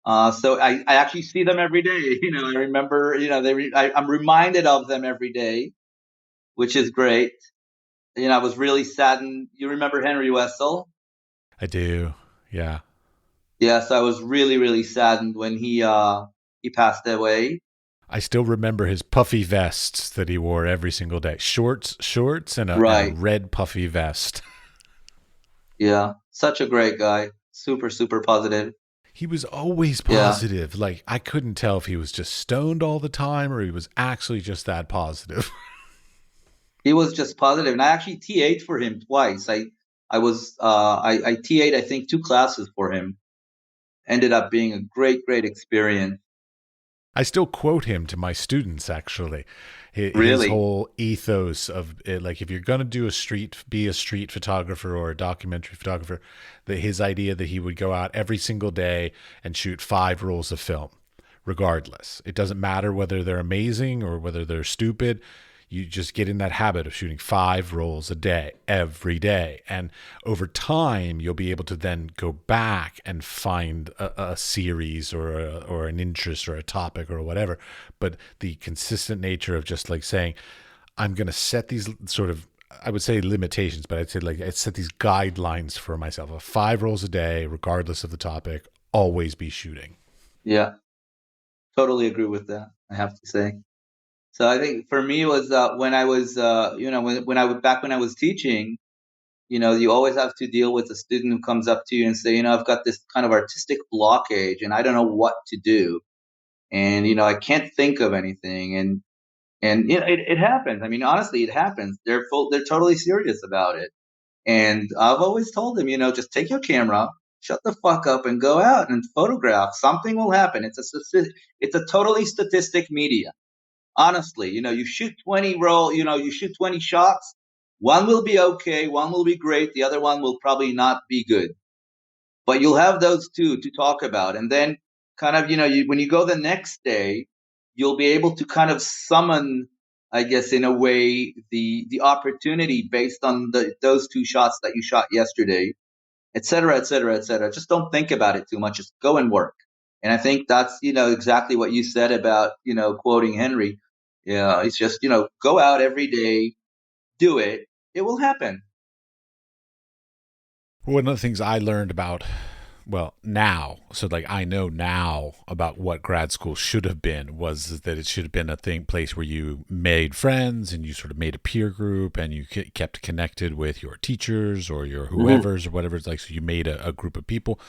So I actually see them every day. I remember, I'm reminded of them every day, which is great. I was really saddened. You remember Henry Wessel? I do. Yeah. Yes, I was really, really saddened when he passed away. I still remember his puffy vests that he wore every single day. Shorts, and a red puffy vest. Yeah, such a great guy. Super, super positive. He was always positive. Yeah. Like, I couldn't tell if he was just stoned all the time or he was actually just that positive. He was just positive. And I actually TA'd for him twice. I TA'd, I think, 2 classes for him. Ended up being a great, great experience. I still quote him to my students, actually. His Really? whole ethos of it, like, if you're going to be a street photographer or a documentary photographer, his idea that he would go out every single day and shoot 5 rolls of film, regardless. It doesn't matter whether they're amazing or whether they're stupid. You just get in that habit of shooting 5 rolls a day, every day. And over time, you'll be able to then go back and find a series or an interest or a topic or whatever. But the consistent nature of just like saying, I'm going to set these sort of, I would say limitations, but I'd say like I set these guidelines for myself of 5 rolls a day, regardless of the topic, always be shooting. Yeah, totally agree with that, I have to say. So I think for me it was when I was, when I was teaching, you always have to deal with a student who comes up to you and say, I've got this kind of artistic blockage and I don't know what to do. And, I can't think of anything. And it happens. I mean, honestly, it happens. They're totally serious about it. And I've always told them, just take your camera, shut the fuck up and go out and photograph. Something will happen. It's a totally statistic media. Honestly, you shoot 20 you shoot 20 shots. One will be okay. One will be great. The other one will probably not be good. But you'll have those two to talk about. And then kind of, when you go the next day, you'll be able to kind of summon, I guess, in a way, the opportunity based on those 2 shots that you shot yesterday, et cetera, et cetera, et cetera. Just don't think about it too much. Just go and work. And I think that's, exactly what you said about, quoting Henry. Yeah, it's just, go out every day, do it. It will happen. One of the things I learned about, well, now, so like I know now about what grad school should have been, was that it should have been a place where you made friends and you sort of made a peer group and you kept connected with your teachers or your whoever's or whatever it's like. So you made a group of people.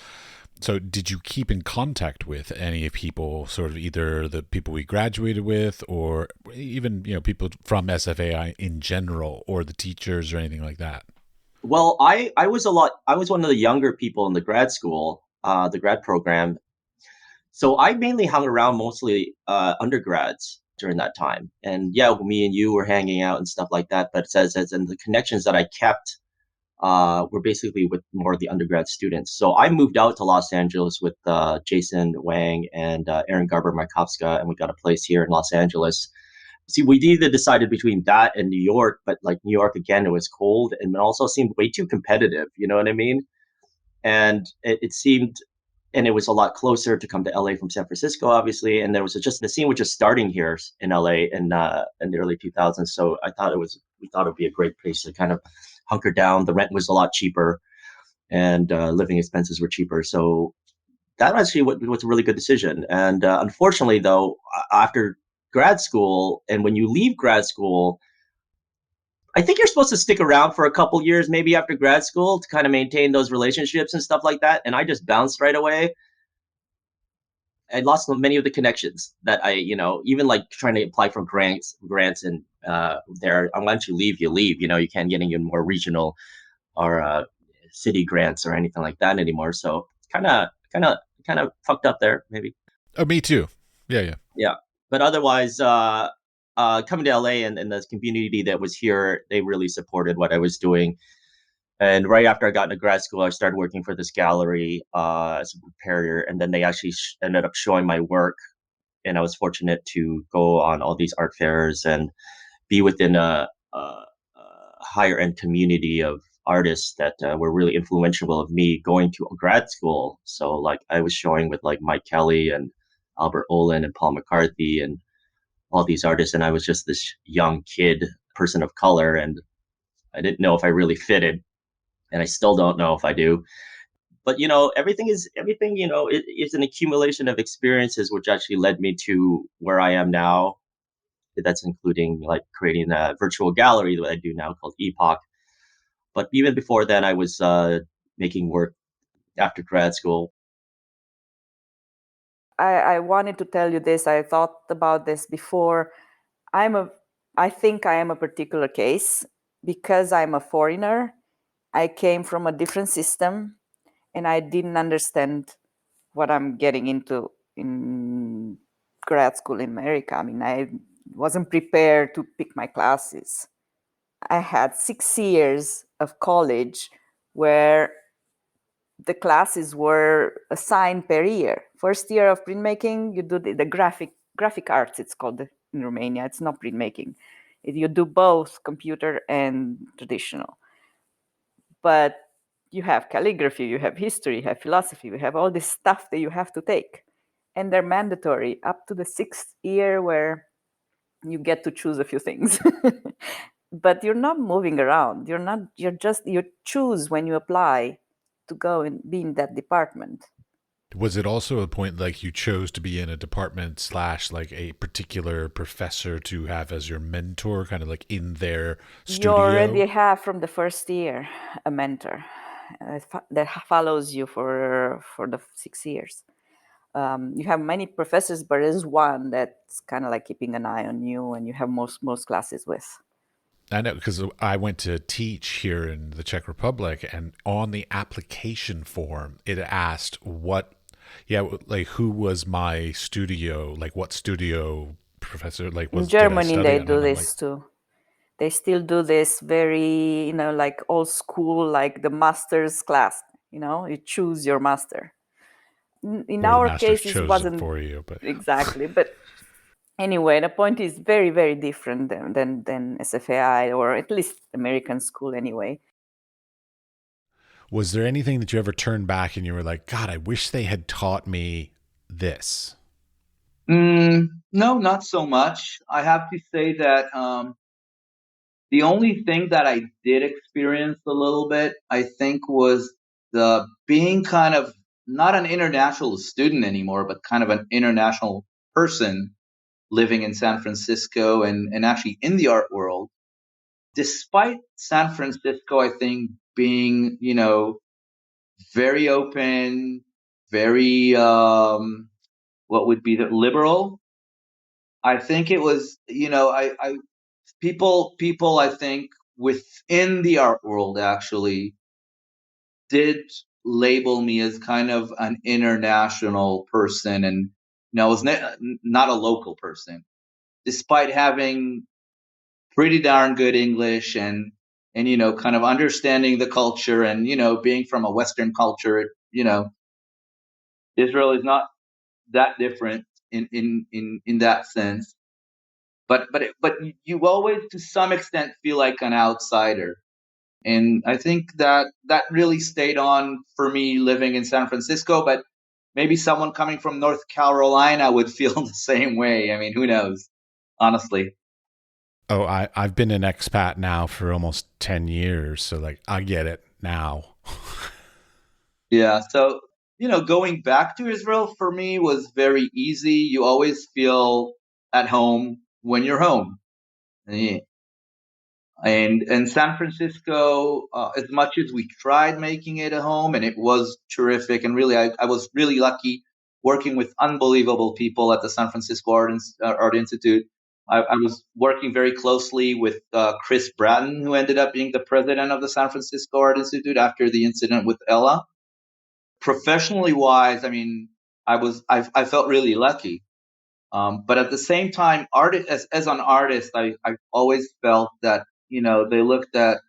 So did you keep in contact with any people, sort of either the people we graduated with or even, people from SFAI in general or the teachers or anything like that? Well, I was one of the younger people in the grad school, the grad program. So I mainly hung around mostly undergrads during that time. And yeah, me and you were hanging out and stuff like that. But and the connections that I kept were basically with more of the undergrad students. So I moved out to Los Angeles with Jason Wang and Aaron Garber-Markovska, and we got a place here in Los Angeles. See, we either decided between that and New York, but like New York, again, it was cold and it also seemed way too competitive. You know what I mean? And it seemed, and it was a lot closer to come to LA from San Francisco, obviously. And there was just, the scene was just starting here in LA in the early 2000s. So we thought it'd be a great place to kind of hunker down. The rent was a lot cheaper and living expenses were cheaper. So that actually was a really good decision. And unfortunately, though, after grad school, and when you leave grad school, I think you're supposed to stick around for a couple years, maybe after grad school, to kind of maintain those relationships and stuff like that. And I just bounced right away. I lost many of the connections that even like trying to apply for grants and there, once you leave, you can't get any more regional or city grants or anything like that anymore. So kind of fucked up there, maybe. Oh, me too. Yeah. But otherwise, coming to LA and the community that was here, they really supported what I was doing. And right after I got into grad school, I started working for this gallery as a preparator, and then they actually ended up showing my work. And I was fortunate to go on all these art fairs and be within a higher end community of artists that were really influential of me going to grad school. So like I was showing with like Mike Kelly and Albert Olin and Paul McCarthy and all these artists. And I was just this young kid, person of color, and I didn't know if I really fitted. And I still don't know if I do. But, everything is an accumulation of experiences, which actually led me to where I am now. That's including like creating a virtual gallery that I do now called Epoch. But even before then, I was making work after grad school. I wanted to tell you this. I thought about this before. I think I am a particular case because I'm a foreigner. I came from a different system and I didn't understand what I'm getting into in grad school in America. I mean, I wasn't prepared to pick my classes. I had 6 years of college where the classes were assigned per year. First year of printmaking, you do the graphic arts, it's called in Romania. It's not printmaking. You do both computer and traditional. But you have calligraphy, you have history, you have philosophy, you have all this stuff that you have to take. And they're mandatory up to the 6th year where you get to choose a few things. But you're not moving around. You choose when you apply to go and be in that department. Was it also a point like you chose to be in a department / like a particular professor to have as your mentor, kind of like in their studio? You already have from the first year a mentor that follows you for the 6 years. You have many professors, but there's one that's kind of like keeping an eye on you, and you have most classes with. I know, because I went to teach here in the Czech Republic, and on the application form, it asked who was my studio, like what studio professor, like was in Germany they do this like, too. They still do this very, like old school, like the master's class. You choose your master. In our case, it wasn't for you, but exactly. But anyway, the point is very, very different than SFAI, or at least American school anyway. Was there anything that you ever turned back and you were like, God, I wish they had taught me this? No, not so much. I have to say that the only thing that I did experience a little bit, I think, was the being kind of not an international student anymore, but kind of an international person living in San Francisco and actually in the art world. Despite San Francisco, I think, being, very open, very, what would be the liberal, I think it was, people, I think, within the art world actually did label me as kind of an international person, and I was not a local person, despite having pretty darn good English and kind of understanding the culture and being from a Western culture. Israel is not that different in that sense, but you always to some extent feel like an outsider. And I think that really stayed on for me living in San Francisco, but maybe someone coming from North Carolina would feel the same way. I mean, who knows, honestly. Oh, I've been an expat now for almost 10 years, so like I get it now. Yeah, so going back to Israel for me was very easy. You always feel at home when you're home. And San Francisco, as much as we tried making it a home, and it was terrific, and really, I was really lucky working with unbelievable people at the San Francisco Art Institute. I was working very closely with Chris Bratton, who ended up being the president of the San Francisco Art Institute after the incident with Ella. Professionally wise, I mean, I felt really lucky. But at the same time, as an artist, I always felt that they looked at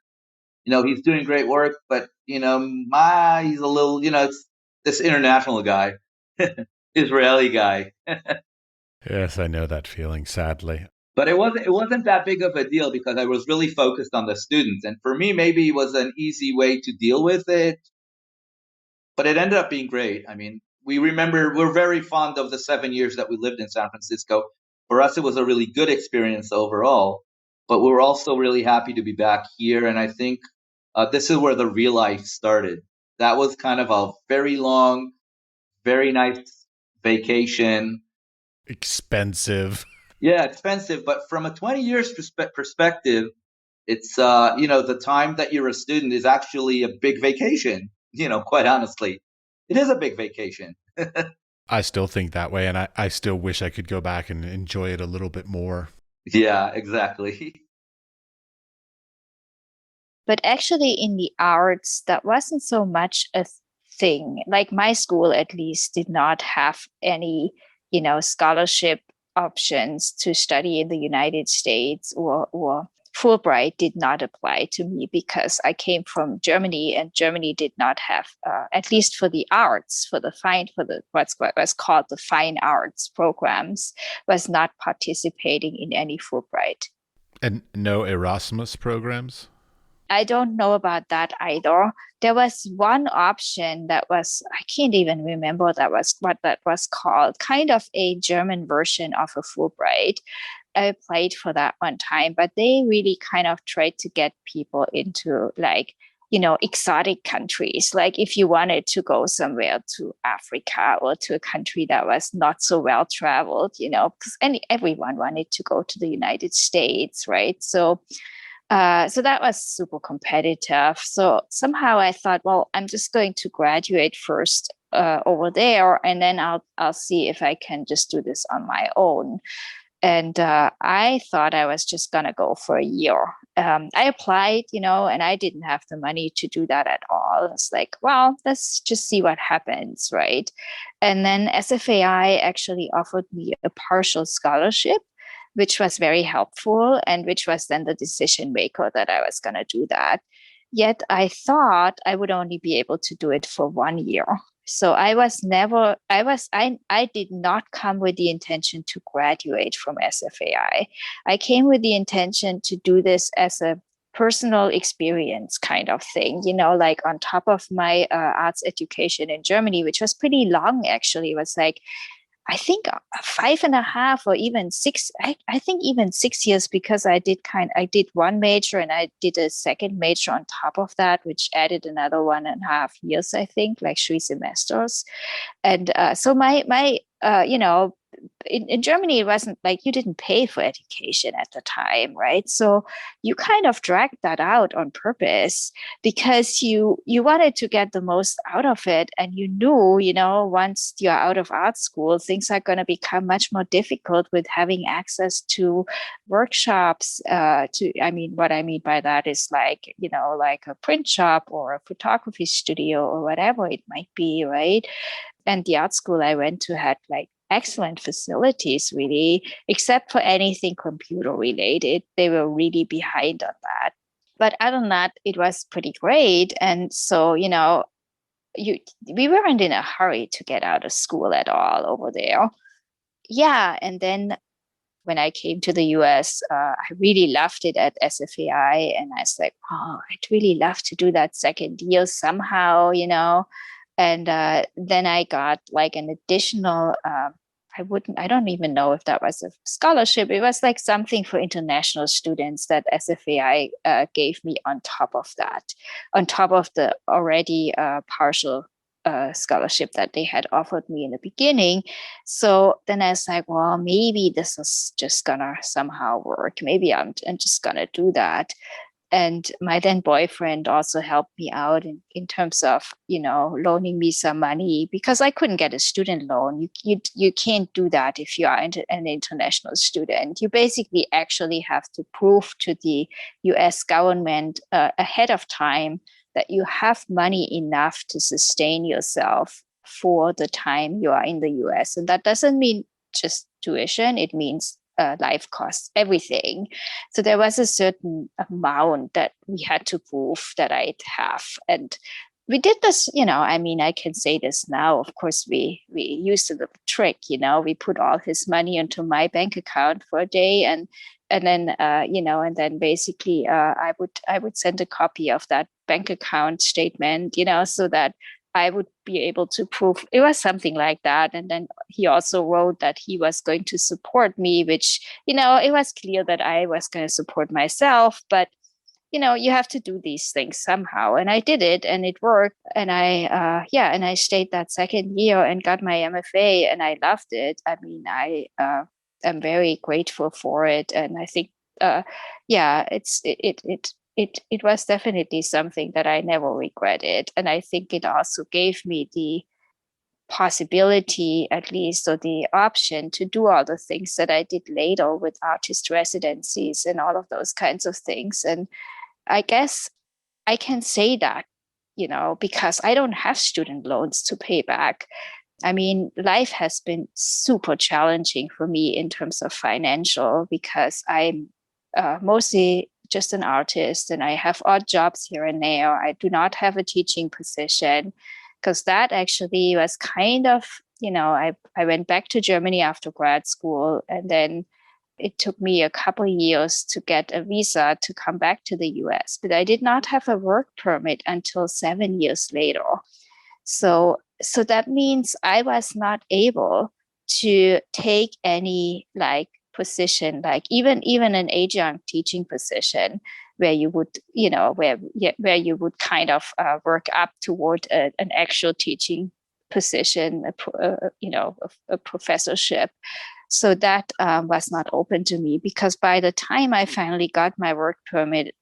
he's doing great work, but he's a little it's this international guy, Israeli guy. Yes, I know that feeling, sadly. But it wasn't that big of a deal because I was really focused on the students, and for me, maybe it was an easy way to deal with it. But it ended up being great. I mean, we're very fond of the 7 years that we lived in San Francisco. For us, it was a really good experience overall, but we're also really happy to be back here. And I think this is where the real life started. That was kind of a very long, very nice vacation. Expensive. Yeah, expensive. But from a 20 years perspective, it's, the time that you're a student is actually a big vacation. Quite honestly, it is a big vacation. I still think that way, and I still wish I could go back and enjoy it a little bit more. Yeah, exactly. But actually, in the arts, that wasn't so much a thing. Like my school, at least, did not have any scholarship options to study in the United States or Fulbright did not apply to me because I came from Germany, and Germany did not have, at least for the arts, for what's called the fine arts programs, was not participating in any Fulbright. And no Erasmus programs? I don't know about that either. There was one option that was, I can't even remember what that was called, kind of a German version of a Fulbright. I applied for that one time, but they really kind of tried to get people into exotic countries. Like if you wanted to go somewhere to Africa or to a country that was not so well traveled, because everyone wanted to go to the United States, right? So that was super competitive. So somehow I thought, well, I'm just going to graduate first over there, and then I'll see if I can just do this on my own. And I thought I was just going to go for a year. I applied, and I didn't have the money to do that at all. It's like, well, let's just see what happens, right? And then SFAI actually offered me a partial scholarship, which was very helpful, and which was then the decision maker that I was going to do that. Yet I thought I would only be able to do it for 1 year. So I did not come with the intention to graduate from SFAI. I came with the intention to do this as a personal experience kind of thing, like on top of my arts education in Germany, which was pretty long, actually. It was like, I think 5.5 or even 6, I think even 6 years, because I did one major and I did a second major on top of that, which added another 1.5 years, I think, like 3 semesters. And so my in Germany, it wasn't like you didn't pay for education at the time, right? So you kind of dragged that out on purpose because you wanted to get the most out of it. And you knew, once you're out of art school, things are going to become much more difficult with having access to workshops. What I mean by that is like a print shop or a photography studio or whatever it might be, right? And the art school I went to had like excellent facilities, really, except for anything computer related. They were really behind on that. But other than that, it was pretty great. And so, we weren't in a hurry to get out of school at all over there. Yeah. And then when I came to the US, I really loved it at SFAI. And I was like, oh, I'd really love to do that second year somehow, And then I got like an additional, I don't even know if that was a scholarship. It was like something for international students that SFAI gave me on top of that, on top of the already partial scholarship that they had offered me in the beginning. So then I was like, well, maybe this is just gonna somehow work. Maybe I'm just gonna do that. And my then boyfriend also helped me out in terms of, loaning me some money because I couldn't get a student loan. You can't do that if you are an international student. You basically actually have to prove to the US government ahead of time that you have money enough to sustain yourself for the time you are in the US. And that doesn't mean just tuition. It means life costs, everything. So there was a certain amount that we had to prove that I'd have. And we did this, I can say this now. Of course, we used a little trick, we put all his money into my bank account for a day. And then basically I would send a copy of that bank account statement, so that I would be able to prove it was something like that. And then he also wrote that he was going to support me, which, it was clear that I was going to support myself, but, you have to do these things somehow. And I did it and it worked. And I stayed that second year and got my MFA and I loved it. I mean, I am very grateful for it. And I think, it was definitely something that I never regretted. And I think it also gave me the possibility, at least, or the option to do all the things that I did later with artist residencies and all of those kinds of things. And I guess I can say that, because I don't have student loans to pay back. I mean, life has been super challenging for me in terms of financial because I'm mostly just an artist and I have odd jobs here and there. I do not have a teaching position because that actually was kind of, I went back to Germany after grad school, and then it took me a couple of years to get a visa to come back to the US, but I did not have a work permit until 7 years later. So that means I was not able to take any like position, like even an adjunct teaching position where you would, where you would kind of work up toward an actual teaching position, a professorship. So that was not open to me because by the time I finally got my work permit,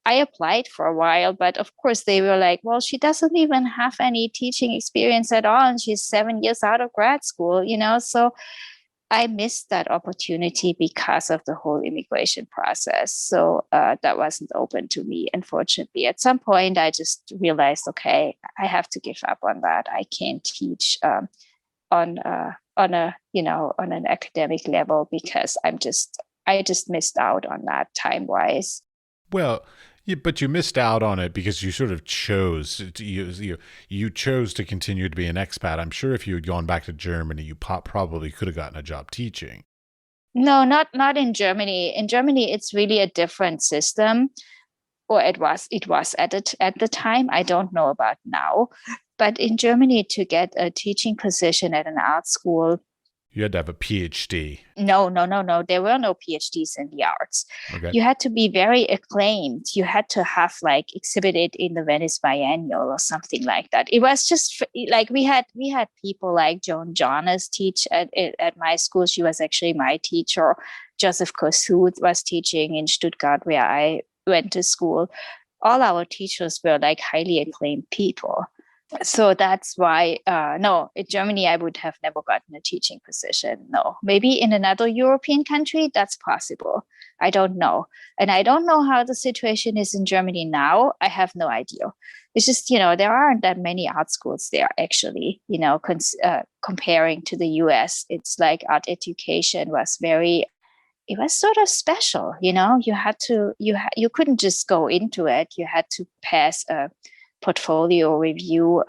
I applied for a while, but of course they were like, well, she doesn't even have any teaching experience at all. And she's 7 years out of grad school, so I missed that opportunity because of the whole immigration process. So that wasn't open to me, unfortunately. At some point, I just realized, okay, I have to give up on that. I can't teach on an academic level because I just missed out on that time-wise. Well, but you missed out on it because you sort of chose you chose to continue to be an expat. I'm sure if you had gone back to Germany, you probably could have gotten a job teaching. No, not in Germany. In Germany, it's really a different system, or it was at the time. I don't know about now, but in Germany, to get a teaching position at an art school, you had to have a PhD. No. There were no PhDs in the arts. Okay. You had to be very acclaimed. You had to have like exhibited in the Venice Biennial or something like that. It was just like we had people like Joan Jonas teach at my school. She was actually my teacher. Joseph Kossuth was teaching in Stuttgart where I went to school. All our teachers were like highly acclaimed people. So that's why, no, in Germany, I would have never gotten a teaching position. No, maybe in another European country, that's possible. I don't know. And I don't know how the situation is in Germany now. I have no idea. It's just, there aren't that many art schools there, actually, comparing to the US. It's like art education it was sort of special, you had to, you couldn't just go into it. You had to pass a portfolio review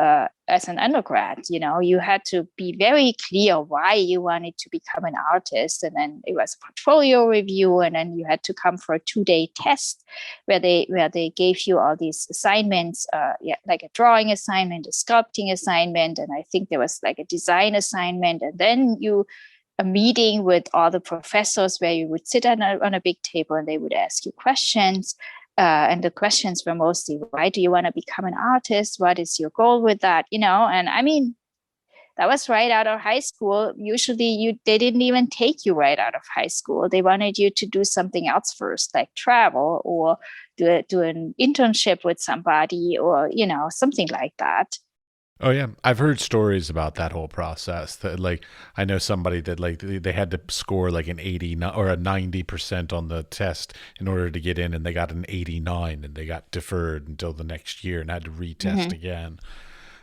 as an undergrad. You had to be very clear why you wanted to become an artist, and then it was a portfolio review, and then you had to come for a 2-day test where they gave you all these assignments, like a drawing assignment, a sculpting assignment, and I think there was like a design assignment, and then a meeting with all the professors where you would sit on a big table and they would ask you questions. And the questions were mostly, why do you want to become an artist? What is your goal with that? And I mean, that was right out of high school. Usually they didn't even take you right out of high school. They wanted you to do something else first, like travel or do an internship with somebody or, something like that. Oh yeah, I've heard stories about that whole process. That like I know somebody that like they had to score like an 80 or a 90% on the test in order to get in, and they got an 89, and they got deferred until the next year and had to retest again.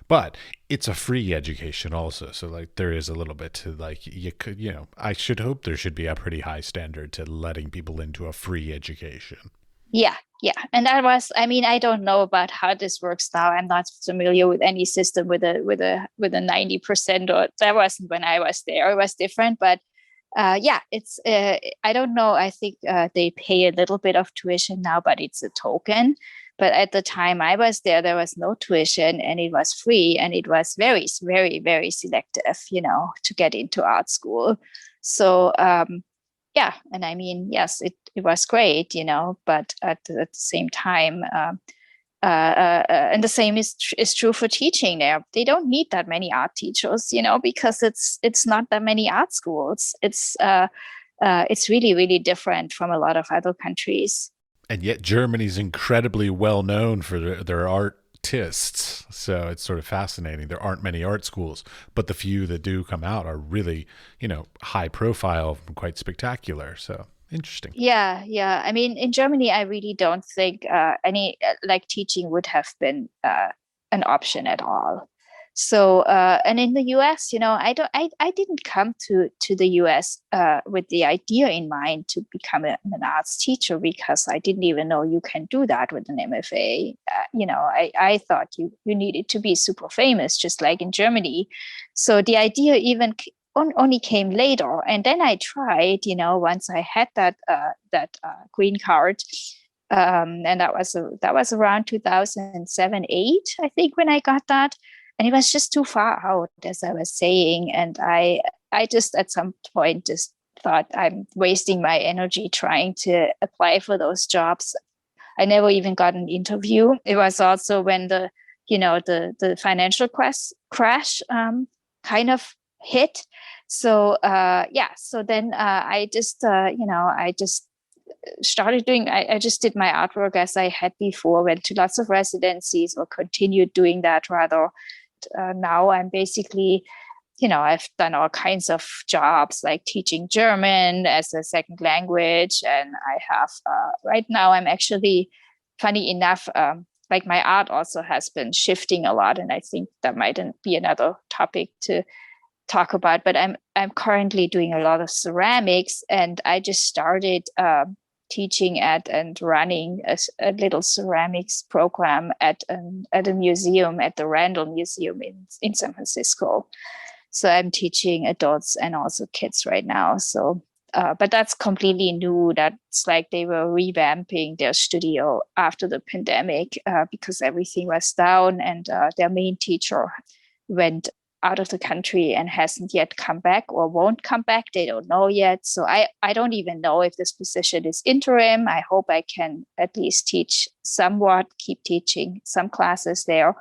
But it's a free education also, so like there is a little bit to like you could I should hope there should be a pretty high standard to letting people into a free education. Yeah. And that was, I mean, I don't know about how this works now. I'm not familiar with any system with a 90%, or that wasn't when I was there. It was different, but it's, I don't know. I think they pay a little bit of tuition now, but it's a token. But at the time I was there was no tuition and it was free, and it was very, very, very selective, to get into art school. So, yeah, and I mean, yes, it was great, but at the same time, and the same is true for teaching there. They don't need that many art teachers, because it's not that many art schools. It's really, really different from a lot of other countries. And yet Germany's incredibly well known for their artists. So it's sort of fascinating. There aren't many art schools, but the few that do come out are really, high profile and quite spectacular. So interesting. Yeah. I mean, in Germany, I really don't think any teaching would have been an option at all. So, and in the US, I didn't come to the US with the idea in mind to become an arts teacher, because I didn't even know you can do that with an MFA. I thought you needed to be super famous, just like in Germany. So the idea even only came later. And then I tried, once I had that green card. And that was around 2007-8, I think, when I got that. And it was just too far out, as I was saying. And I just at some point just thought, I'm wasting my energy trying to apply for those jobs. I never even got an interview. It was also when the financial crash kind of hit. So so then I just started doing, I just did my artwork as I had before, went to lots of residencies, or continued doing that rather. Now I'm basically, I've done all kinds of jobs, like teaching German as a second language. And I have, right now I'm actually, funny enough, like my art also has been shifting a lot. And I think that might be another topic to talk about, but I'm currently doing a lot of ceramics, and I just started teaching at and running a little ceramics program at a museum, at the Randall Museum in San Francisco. So I'm teaching adults and also kids right now. So, but that's completely new. That's like they were revamping their studio after the pandemic because everything was down, and their main teacher went out of the country and hasn't yet come back, or won't come back. They don't know yet. So I don't even know if this position is interim. I hope I can at least teach somewhat, keep teaching some classes there.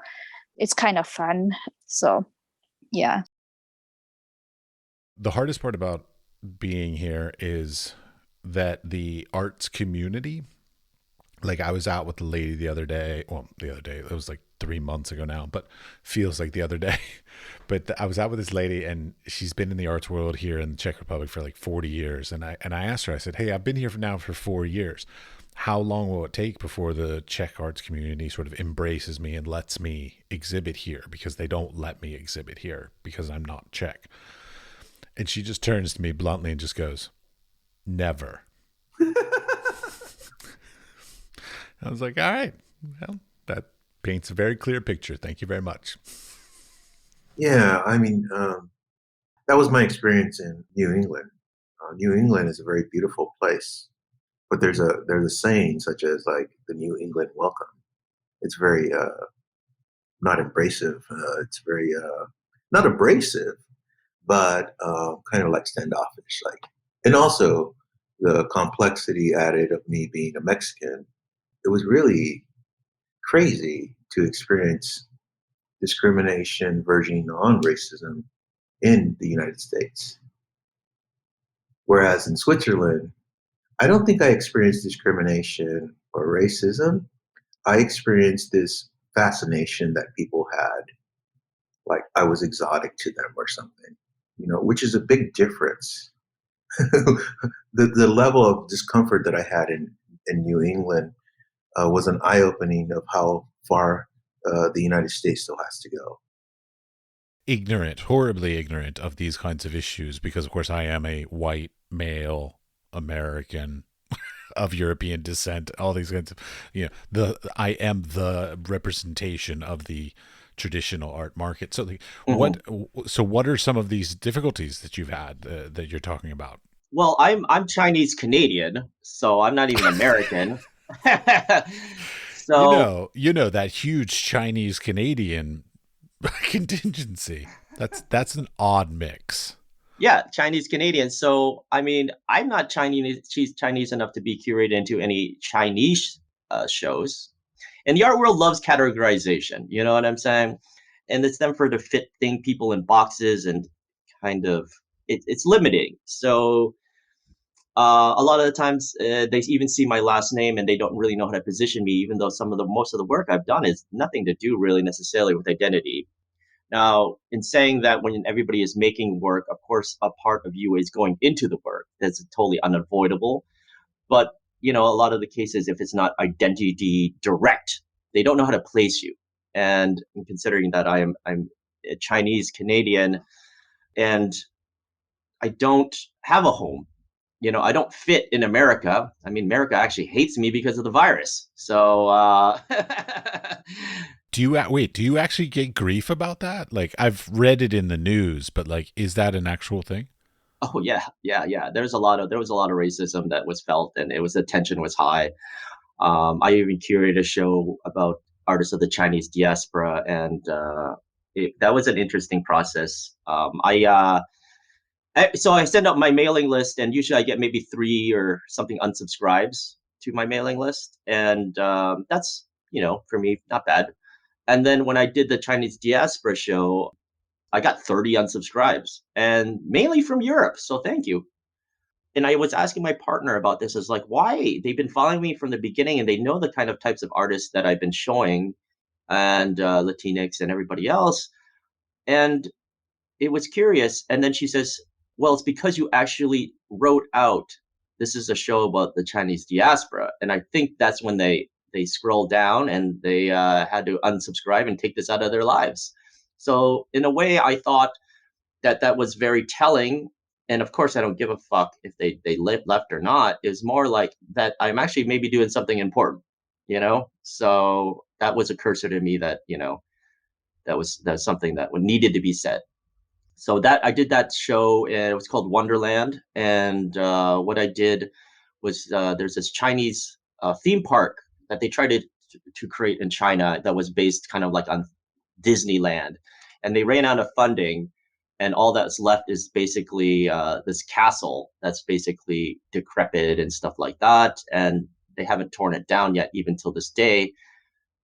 It's kind of fun. So, yeah. The hardest part about being here is that the arts community, like I was out with the lady the other day, it was like 3 months ago now, but feels like the other day. But I was out with this lady, and she's been in the arts world here in the Czech Republic for like 40 years. And I asked her, I said, hey, I've been here for 4 years. How long will it take before the Czech arts community sort of embraces me and lets me exhibit here? Because they don't let me exhibit here because I'm not Czech. And she just turns to me bluntly and just goes, never. I was like, all right, well, that paints a very clear picture. Thank you very much. Yeah, I mean, that was my experience in New England. New England is a very beautiful place, but there's a saying such as like the New England welcome. It's very not abrasive. It's very not abrasive, but kind of like standoffish. Like, and also the complexity added of me being a Mexican. It was really crazy to experience discrimination verging on racism in the United States. Whereas in Switzerland, I don't think I experienced discrimination or racism. I experienced this fascination that people had, like I was exotic to them or something, which is a big difference. The level of discomfort that I had in New England was an eye-opening of how far the United States still has to go. Horribly ignorant of these kinds of issues, because of course I am a white male American of European descent, all these kinds of, I am the representation of the traditional art market. So what are some of these difficulties that you've had that you're talking about? Well, I'm Chinese Canadian, so I'm not even American. So you know that huge Chinese Canadian contingency. That's an odd mix. Yeah, Chinese Canadian. So I mean, I'm not Chinese enough to be curated into any Chinese shows, and the art world loves categorization. You know what I'm saying? And it's them for to fit people in boxes, and kind of it's limiting. So a lot of the times they even see my last name and they don't really know how to position me, even though most of the work I've done is nothing to do really necessarily with identity. Now, in saying that, when everybody is making work, of course, a part of you is going into the work. That's totally unavoidable. But, a lot of the cases, if it's not identity direct, they don't know how to place you. And considering that I'm a Chinese Canadian, and I don't have a home. I don't fit in America. I mean, America actually hates me because of the virus. So, Do you actually get grief about that? Like, I've read it in the news, but like, is that an actual thing? oh yeah. There was a lot of racism that was felt, and the tension was high. I even curated a show about artists of the Chinese diaspora, and that was an interesting process. So I send out my mailing list, and usually I get maybe 3 or something unsubscribes to my mailing list, and that's for me not bad. And then when I did the Chinese diaspora show, I got 30 unsubscribes, and mainly from Europe. So thank you. And I was asking my partner about this. Is like, why? They've been following me from the beginning, and they know the kind of types of artists that I've been showing, and Latinx and everybody else. And it was curious. And then she says, well, it's because you actually wrote out, this is a show about the Chinese diaspora. And I think that's when they scrolled down, and they had to unsubscribe and take this out of their lives. So in a way, I thought that was very telling. And of course, I don't give a fuck if they left or not. It's more like that I'm actually maybe doing something important, So that was a cursor to me that, that's something that needed to be said. So that I did that show, and it was called Wonderland. And what I did was there's this Chinese theme park that they tried to create in China that was based kind of like on Disneyland, and they ran out of funding, and all that's left is basically this castle that's basically decrepit and stuff like that, and they haven't torn it down yet, even till this day.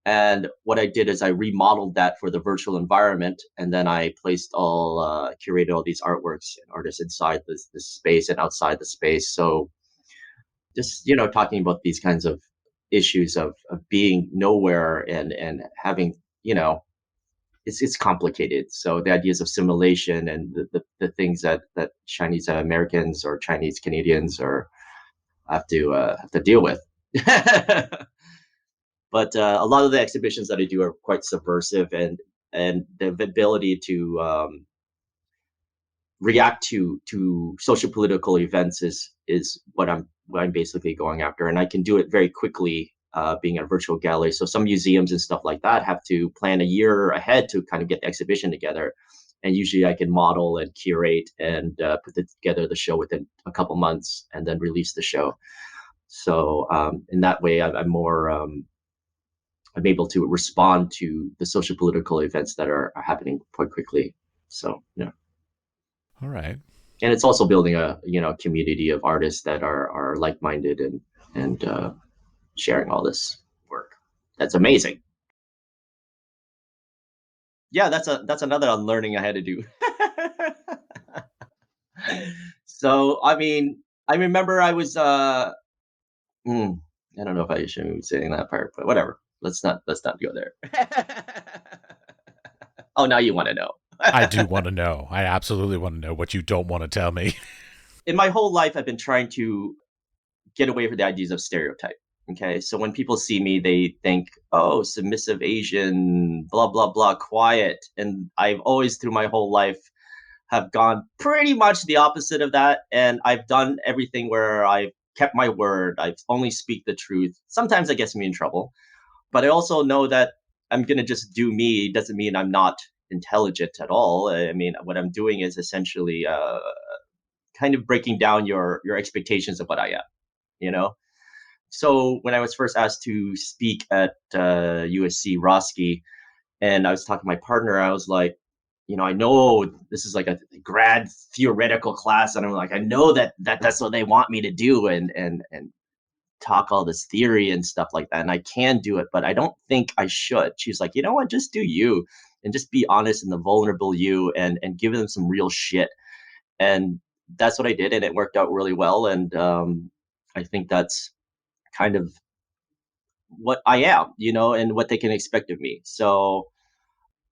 And what I did is I remodeled that for the virtual environment, and then I curated all these artworks and artists inside this space and outside the space. So just, talking about these kinds of issues of being nowhere and having, it's complicated. So the ideas of assimilation and the things that Chinese Americans or Chinese Canadians have to deal with. But a lot of the exhibitions that I do are quite subversive, and the ability to react to social political events is what I'm basically going after, and I can do it very quickly. Being a virtual gallery, so some museums and stuff like that have to plan a year ahead to kind of get the exhibition together, and usually I can model and curate and put together the show within a couple months, and then release the show. So in that way, I'm more I'm able to respond to the social political events that are happening quite quickly. So yeah. All right. And it's also building a community of artists that are like-minded and sharing all this work. That's amazing. Yeah, that's another unlearning I had to do. So I mean, I remember I was I don't know if I should be saying that part, but whatever. Let's not go there. Oh, now you want to know. I do want to know. I absolutely want to know what you don't want to tell me. In my whole life, I've been trying to get away from the ideas of stereotype. Okay, so when people see me, they think, oh, submissive Asian, blah, blah, blah, quiet. And I've always, through my whole life, have gone pretty much the opposite of that. And I've done everything where I've kept my word. I only speak the truth. Sometimes that gets me in trouble. But I also know that I'm going to just do me. Doesn't mean I'm not intelligent at all. I mean, what I'm doing is essentially kind of breaking down your expectations of what I am, So when I was first asked to speak at USC Roski, and I was talking to my partner, I was like, I know this is like a grad theoretical class, and I'm like, I know that's what they want me to do, and talk all this theory and stuff like that, and I can do it, but I don't think I should. She's like, you know what, just do you, and just be honest and the vulnerable you, and give them some real shit. And that's what I did, and it worked out really well. And I think that's kind of what I am, and what they can expect of me. So,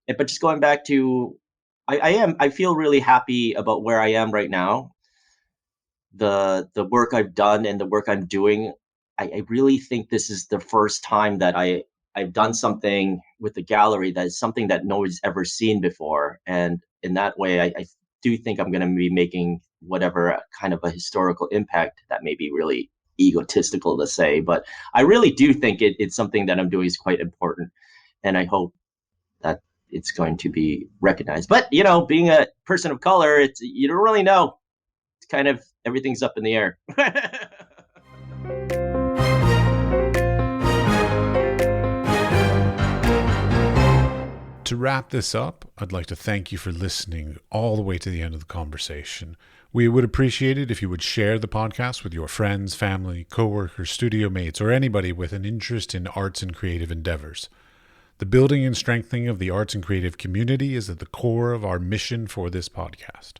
but just going back to, I feel really happy about where I am right now. The work I've done and the work I'm doing, I really think this is the first time that I I've done something with the gallery that is something that nobody's ever seen before. And in that way, I do think I'm going to be making whatever kind of a historical impact. That may be really egotistical to say, but I really do think it's something that I'm doing is quite important. And I hope that it's going to be recognized. But, you know, being a person of color, you don't really know. It's kind of everything's up in the air. To wrap this up, I'd like to thank you for listening all the way to the end of the conversation. We would appreciate it if you would share the podcast with your friends, family, coworkers, studio mates, or anybody with an interest in arts and creative endeavors. The building and strengthening of the arts and creative community is at the core of our mission for this podcast.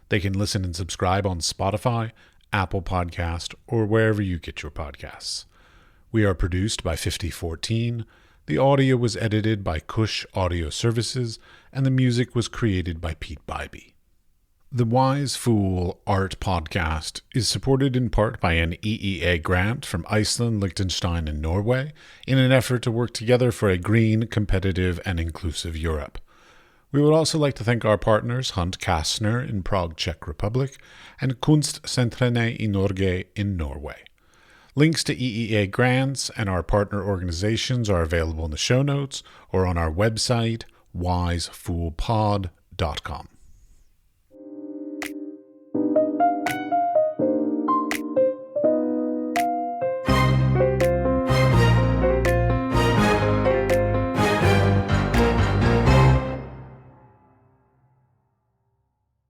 They can listen and subscribe on Spotify, Apple Podcast, or wherever you get your podcasts. We are produced by 5014. The audio was edited by CushAudio Services, and the music was created by Pete Bybee. The Wise Fool Art Podcast is supported in part by an EEA grant from Iceland, Liechtenstein, and Norway in an effort to work together for a green, competitive, and inclusive Europe. We would also like to thank our partners Hunt Kastner in Prague, Czech Republic, and Kunstsentrene i Norge in Norway. Links to EEA grants and our partner organizations are available in the show notes or on our website, wisefoolpod.com.